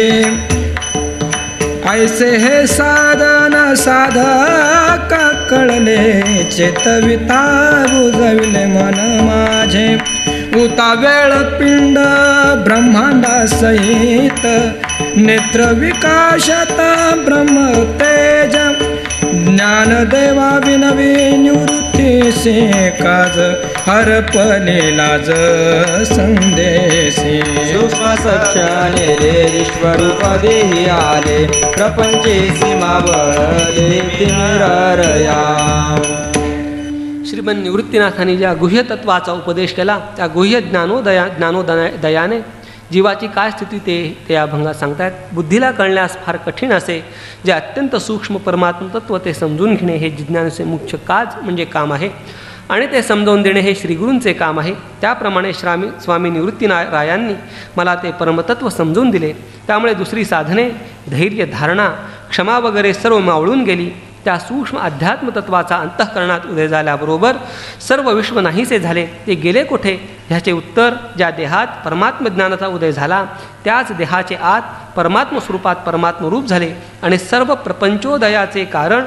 ऐसे हे साधन साधक कळले चेतविता बुजविले मन माझे उता वेळ पिंड ब्रह्मांडा सहित नेत्र विकाशत ब्रह्म तेज ज्ञानदेवा विनवी निवृत्ती से काज हरपले लाज संदेशी सूक्ष्म सक्षनेले विश्वरूप देही आले प्रपंचे सीमावळले तिमिरया. श्रीमन निवृत्तीनाथांनी ज्या गुह्य तत्वाचा उपदेश केला त्या गुह्य ज्ञानोदयाने जीवाची काय स्थिती ते या भंगात सांगतायत. बुद्धीला कळण्यास फार कठीण असे जे अत्यंत सूक्ष्म परमात्मतत्व ते समजून घेणे हे जिज्ञानेचे मुख्य काज म्हणजे काम आहे आणि ते समजावून देणे हे श्रीगुरूंचे काम आहे. त्याप्रमाणे स्वामी निवृत्तीरायांनी मला ते परमतत्व समजून दिले. त्यामुळे दुसरी साधने धैर्य धारणा क्षमा वगैरे सर्व मावळून गेली. त्या सूक्ष्म अध्यात्मतत्वाचा अंतःकरणात उदय झाल्याबरोबर सर्व विश्व नाहीसे झाले. ते गेले कोठे ह्याचे उत्तर ज्या देहात परमात्मज्ञानाचा उदय झाला त्याच देहाचे आत परमात्मस्वरूपात परमात्मरूप झाले आणि सर्व प्रपंचोदयाचे कारण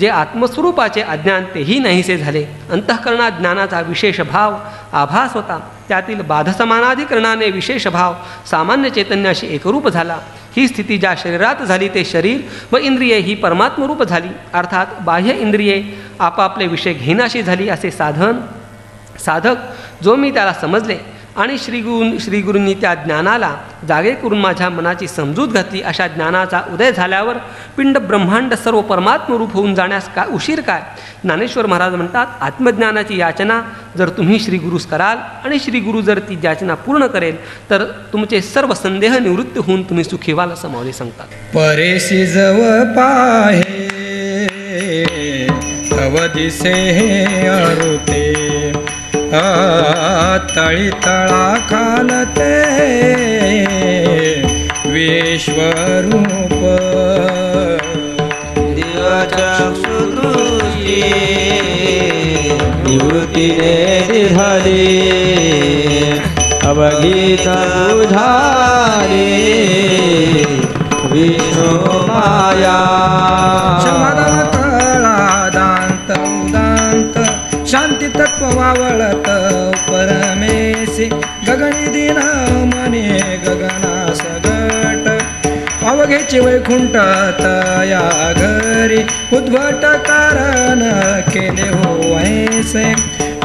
जे आत्मस्वरूपाचे अज्ञान तेही नाहीसे झाले. अंतःकरणात ज्ञानाचा विशेष भाव आभास होता त्यातील बाधसमानाधिकरणाने विशेष भाव सामान्य चैतन्याशी एकरूप झाला. ही स्थिती ज्या शरीरात झाली ते शरीर व इंद्रिये ही परमात्मरूप झाली. अर्थात बाह्य इंद्रिये आपापले विषय घेण्याशी झाली असे साधक जो मी त्याला समजले आणि श्रीगुरूंनी त्या ज्ञानाला जागे करून माझ्या मनाची समजूत घातली. अशा ज्ञानाचा उदय झाल्यावर पिंड ब्रह्मांड सर्व परमात्मरूप होऊन जाण्यास काय उशीर काय. ज्ञानेश्वर महाराज म्हणतात, आत्मज्ञानाची याचना जर तुम्ही श्रीगुरूस कराल आणि श्रीगुरू जर ती याचना पूर्ण करेल तर तुमचे सर्व संदेह निवृत्त होऊन तुम्ही सुखी व्हाल असं माऊली सांगतात. परेशी जव पाहे अवदिसे अरुते तळी तळा खालते विश्वरूप दिवचक्षुदृष्टी निवृत्तीने झाली अवघित बुझाले विष्णू माया. समाधान कळा दांत उदांत शांती तत्व वावळत परमेशी गगनी दिन मने गगनास गट अवघेची वैकुंठ तया घरी उद्भट कारण केले हो ऐसे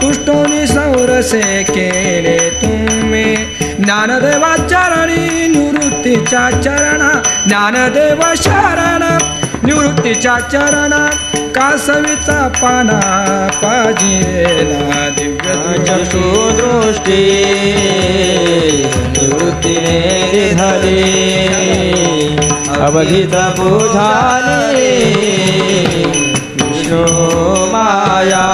तुष्टोनी सौरसे केले तुम्ही ज्ञानदेवाचरणी निवृत्तीच्या चरणा ज्ञानदेव शरण निवृत्तीच्या चरणा कासवीचा पाना पाजिला दिव्य चक्षुदृष्टी निवृत्तीने झाली अवघित बुझाले विष्णू माया.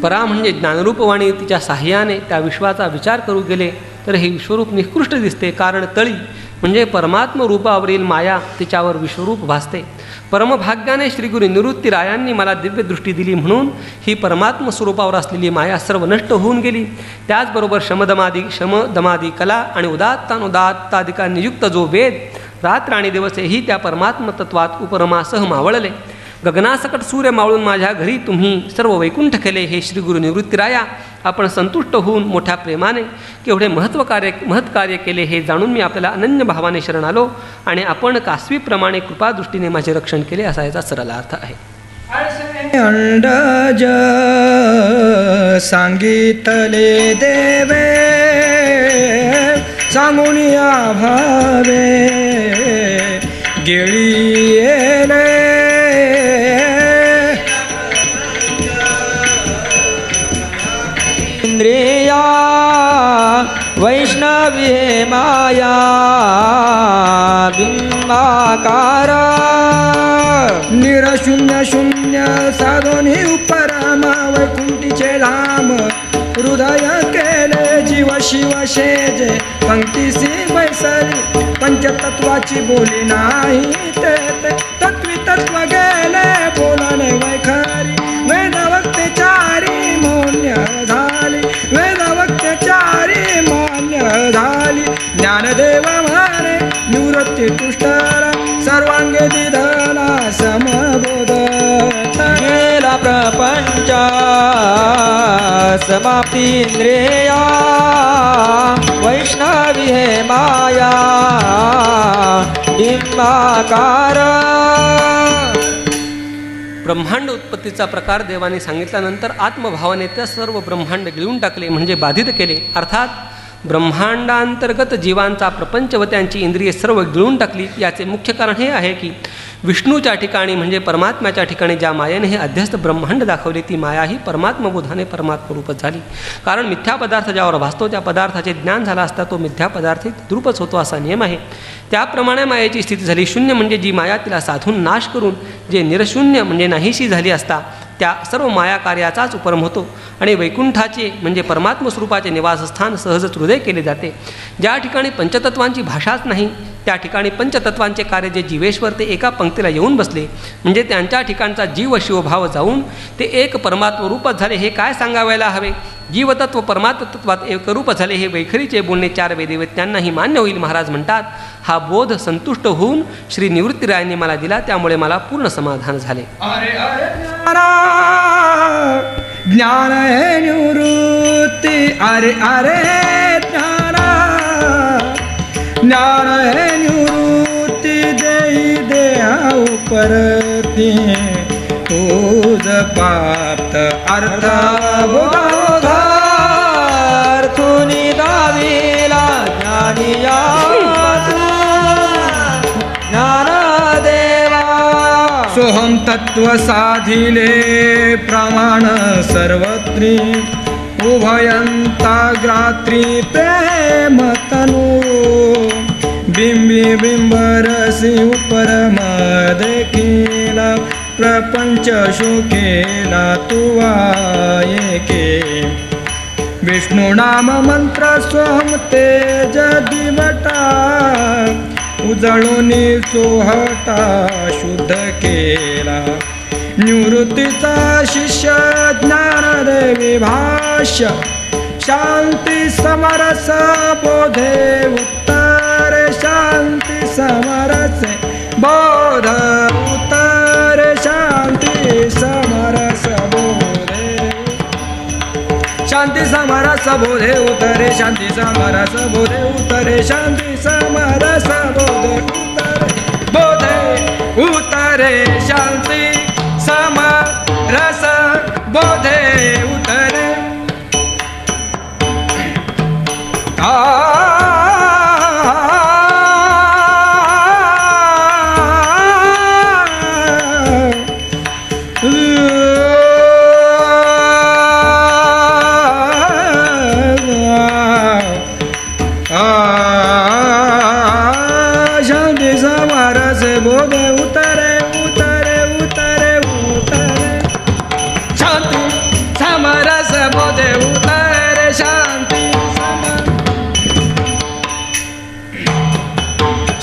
परा म्हणजे ज्ञानरूपवाणी तिच्या साह्याने त्या विश्वाचा विचार करू गेले तर हे विश्वरूप निकृष्ट दिसते. कारण तळी म्हणजे परमात्म रूपावरील माया तिच्यावर विश्वरूप भासते. परमभाग्याने श्रीगुरू निवृत्तीरायांनी मला दिव्यदृष्टी दिली म्हणून ही परमात्म स्वरूपावर असलेली माया सर्व नष्ट होऊन गेली. त्याचबरोबर शमदमादी कला आणि उदात्तानुदात्तादिकांनी युक्त जो वेद रात्र आणि दिवस हेही त्या परमात्म तत्वात उपरमासह मावळले. गगनासकट सूर्य मावळून माझ्या घरी तुम्ही सर्व वैकुंठ केले. हे श्रीगुरू निवृत्तीराया, आपण संतुष्ट होऊन मोठ्या प्रेमाने केवढे महत्कार्य केले हे जाणून मी आपल्याला अनन्य भावाने शरण आलो आणि आपण कासवीप्रमाणे कृपादृष्टीने माझे रक्षण केले असा याचा सरळ अर्थ आहे. अंडज सांगितले देवे सांगून या भावे गेळीले इंद्रिया वैष्णवी माया बिंबाकार निरशून्य शून्य साधोनी उपरामा वैकुंठीचे धाम हृदय केले जीव शिव शेजे पंक्तीसी बैसली पंचतत्वाची बोली नाही ते तत्वी तत्व गेले बोलणे वैखरी वेद वक्तेचारी मौन्य झाली वेद वक्तेचारी मान्य झाली ज्ञानदेव म्हणे निवृत्ती तुष्टरा सर्वांगे दिधला समबोध गेला प्रपंच समाप्ती इंद्रिया वैष्णवी हे माया बिंबाकार. ब्रह्मांड उत्पत्तीचा प्रकार देवाने सांगितल्यानंतर आत्मभावाने त्या सर्व ब्रह्मांड गिळून टाकले म्हणजे बाधित केले. अर्थात ब्रह्मांडांतर्गत जीवांचा प्रपंच व त्यांची इंद्रिये सर्व गिळून टाकली. याचे मुख्य कारण हे आहे की विष्णूच्या ठिकाणी म्हणजे परमात्म्याच्या ठिकाणी ज्या मायेने हे अध्यस्त ब्रह्मांड दाखवले ती माया ही परमात्मबोधाने परमात्मरूपच झाली. कारण मिथ्या पदार्थ ज्यावर भासतो त्या पदार्थाचे ज्ञान झाला असता तो मिथ्या पदार्थ द्रुपच होतो असा नियम आहे. त्याप्रमाणे मायेची स्थिती झाली. शून्य म्हणजे जी माया तिला साधून नाश करून जे निरशून्य म्हणजे नाहीशी झाली असता त्या सर्व माया कार्याचाच उपरम होतो आणि वैकुंठाचे म्हणजे परमात्म स्वरूपाचे निवासस्थान सहजच हृदय केले जाते. ज्या ठिकाणी पंचतत्वांची भाषाच नाही त्या ठिकाणी पंचतत्वांचे कार्य जे जीवेश्वर ते एका पंक्तीला येऊन बसले म्हणजे त्यांच्या ठिकाणचा जीव शिवभाव जाऊन ते एक परमात्म रूपच झाले. हे काय सांगायला हवे. जीवतत्व परमात्मतत्वात एकरूप झाले हे वैखरीचे बोलणे चार वेदवेत्यांनाही मान्य होईल. महाराज म्हणतात हा बोध संतुष्ट होऊन श्री निवृत्तीरायांनी मला दिला त्यामुळे मला पूर्ण समाधान झाले. ज्ञान हे निवृत्ती निवृत्ती अरे अरे ज्ञाना ज्ञान हे निवृत्ती देई देहा परती तुझ प्राप्त अर्थ बोधार्थुनी दाविला ज्ञानिया ज्ञानदेवा सोहम तत्व साधिले प्रमाण सर्वत्री उभयंताग्रात्री प्रेम तनु बिंबी बिंबरसी उपरम देखीला प्रपंच शोकेला तुवा एके विष्णु नाम मंत्र सोहम तेज दिवटा उजळूनी चोहटा शुद्ध केला निवृत्तीचा शिष्य ज्ञानदेवी भाष्य शांती समरस बोधे उत्तर शांती समरस बोध उत्तर शांती समरस बोधे शांती समरस बोधे उत्तरे शांती समरस बोधे उत्तरे शांती समरस बोधे बोधे उत्तरे शांती समरस बोधे उत्तरे शांती समरस बोधे उत्तरे उत्तरे उत्तरे उत्तरे शांती समरस बोधे उत्तरे शांती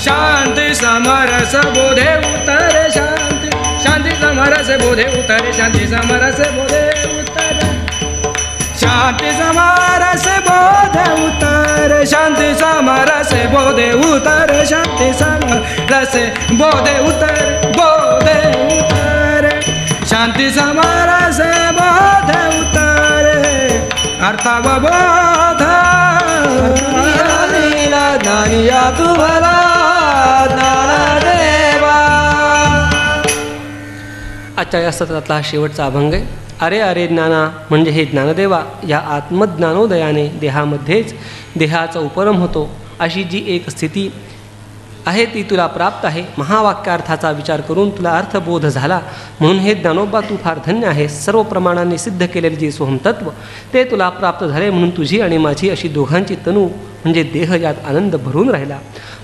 शांती समरस बोधे उत्तरे शांती शांती समरस बोधे उत्तरे शांती समरस बोधे उत्तरे शांती समरस बोधे उत्तरे शांती समरस बोधे उत्तरे शांती समरस बोधे उत्तरे बोधे उत्तरे शांती समरस बोधे उत्तरे अर्थावबोध ज्ञानिया तुम्हाला ज्ञानदेवा. आजच्या या सत्रातला हा शेवटचा अभंग आहे. अरे अरे ज्ञाना म्हणजे हे ज्ञानदेवा, या आत्मज्ञानोदयाने देहामध्येच देहाचा उपरम होतो अशी जी एक स्थिती आहे ती तुला प्राप्त आहे. महावाक्यार्थाचा विचार करून तुला अर्थबोध झाला म्हणून हे ज्ञानोबा तू फार धन्य आहेस. सर्व प्रमाणांनी सिद्ध केलेले जे सोहमतत्व ते तुला प्राप्त झाले म्हणून तुझी आणि माझी अशी दोघांची तनू म्हणजे देह यात आनंद भरून राहिला.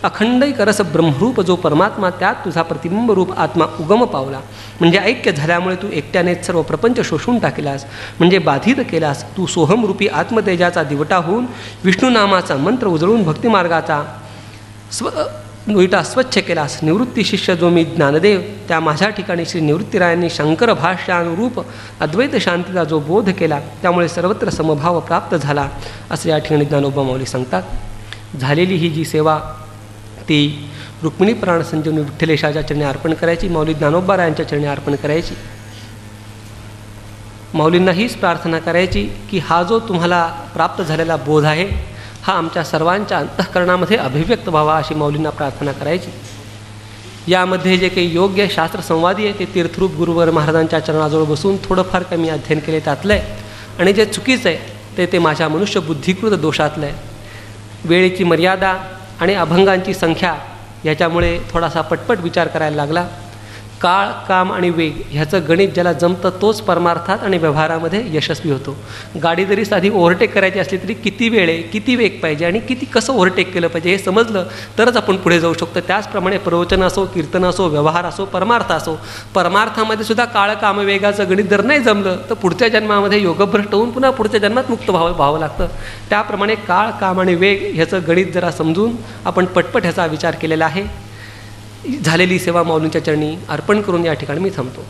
अखंडैक रस ब्रह्मरूप जो परमात्मा त्यात तुझा प्रतिबिंबरूप आत्मा उगम पावला. म्हणजे ऐक्य झाल्यामुळे तू एकट्यानेच सर्व प्रपंच शोषून टाकलास म्हणजे बाधित केलास. तू सोहमरूपी आत्मतेजाचा दिवटा होऊन विष्णू नामाचा मंत्र उजळून भक्तिमार्गाचा विटा स्वच्छ केलास. निवृत्ती शिष्य जो मी ज्ञानदेव त्या माझ्या ठिकाणी श्री निवृत्तीरायांनी शंकर भाष्यानुरूप अद्वैत शांतीचा जो बोध केला त्यामुळे सर्वत्र समभाव प्राप्त झाला असे या ठिकाणी ज्ञानोबा माऊली सांगतात. झालेली ही जी सेवा ती रुक्मिणी प्राण संजीवनी विठ्ठलेशाच्या चरणी अर्पण करायची, माऊली ज्ञानोबारायांच्या चरणी अर्पण करायची. माऊलींना हीच प्रार्थना करायची की हा जो तुम्हाला प्राप्त झालेला बोध आहे हा आमच्या सर्वांच्या अंतःकरणामध्ये अभिव्यक्त व्हावा अशी माऊलींना प्रार्थना करायची. यामध्ये जे काही योग्य शास्त्र संवादी आहे ते तीर्थरूप गुरुवर महाराजांच्या चरणाजवळ बसून थोडंफार कमी अध्ययन केले त्यातलं आहे आणि जे चुकीचं आहे ते माझ्या मनुष्य बुद्धिकृत दोषातलं आहे. वेळेची मर्यादा आणि अभंगांची संख्या याच्यामुळे थोडासा पटपट विचार करायला लागला. काळ, काम आणि वेग ह्याचं गणित ज्याला जमतं तोच परमार्थात आणि व्यवहारामध्ये यशस्वी होतो. गाडी जरी साधी ओव्हरटेक करायची असली तरी किती वेळ आहे, किती वेग पाहिजे आणि किती कसं ओव्हरटेक केलं पाहिजे हे समजलं तरच आपण पुढे जाऊ शकतो. त्याचप्रमाणे प्रवचन असो, कीर्तन असो, व्यवहार असो, परमार्थ असो, परमार्थामध्ये सुद्धा काळ, काम, वेगाचं गणित जर नाही जमलं तर पुढच्या जन्मामध्ये योगभ्रष्ट होऊन पुन्हा पुढच्या जन्मात मुक्त व्हावं लागतं. त्याप्रमाणे काळ, काम आणि वेग ह्याचं गणित जरा समजून आपण पटपट ह्याचा विचार केलेला आहे. झालेली सेवा माऊलींच्या चरणी अर्पण करून या ठिकाणी मी थांबतो.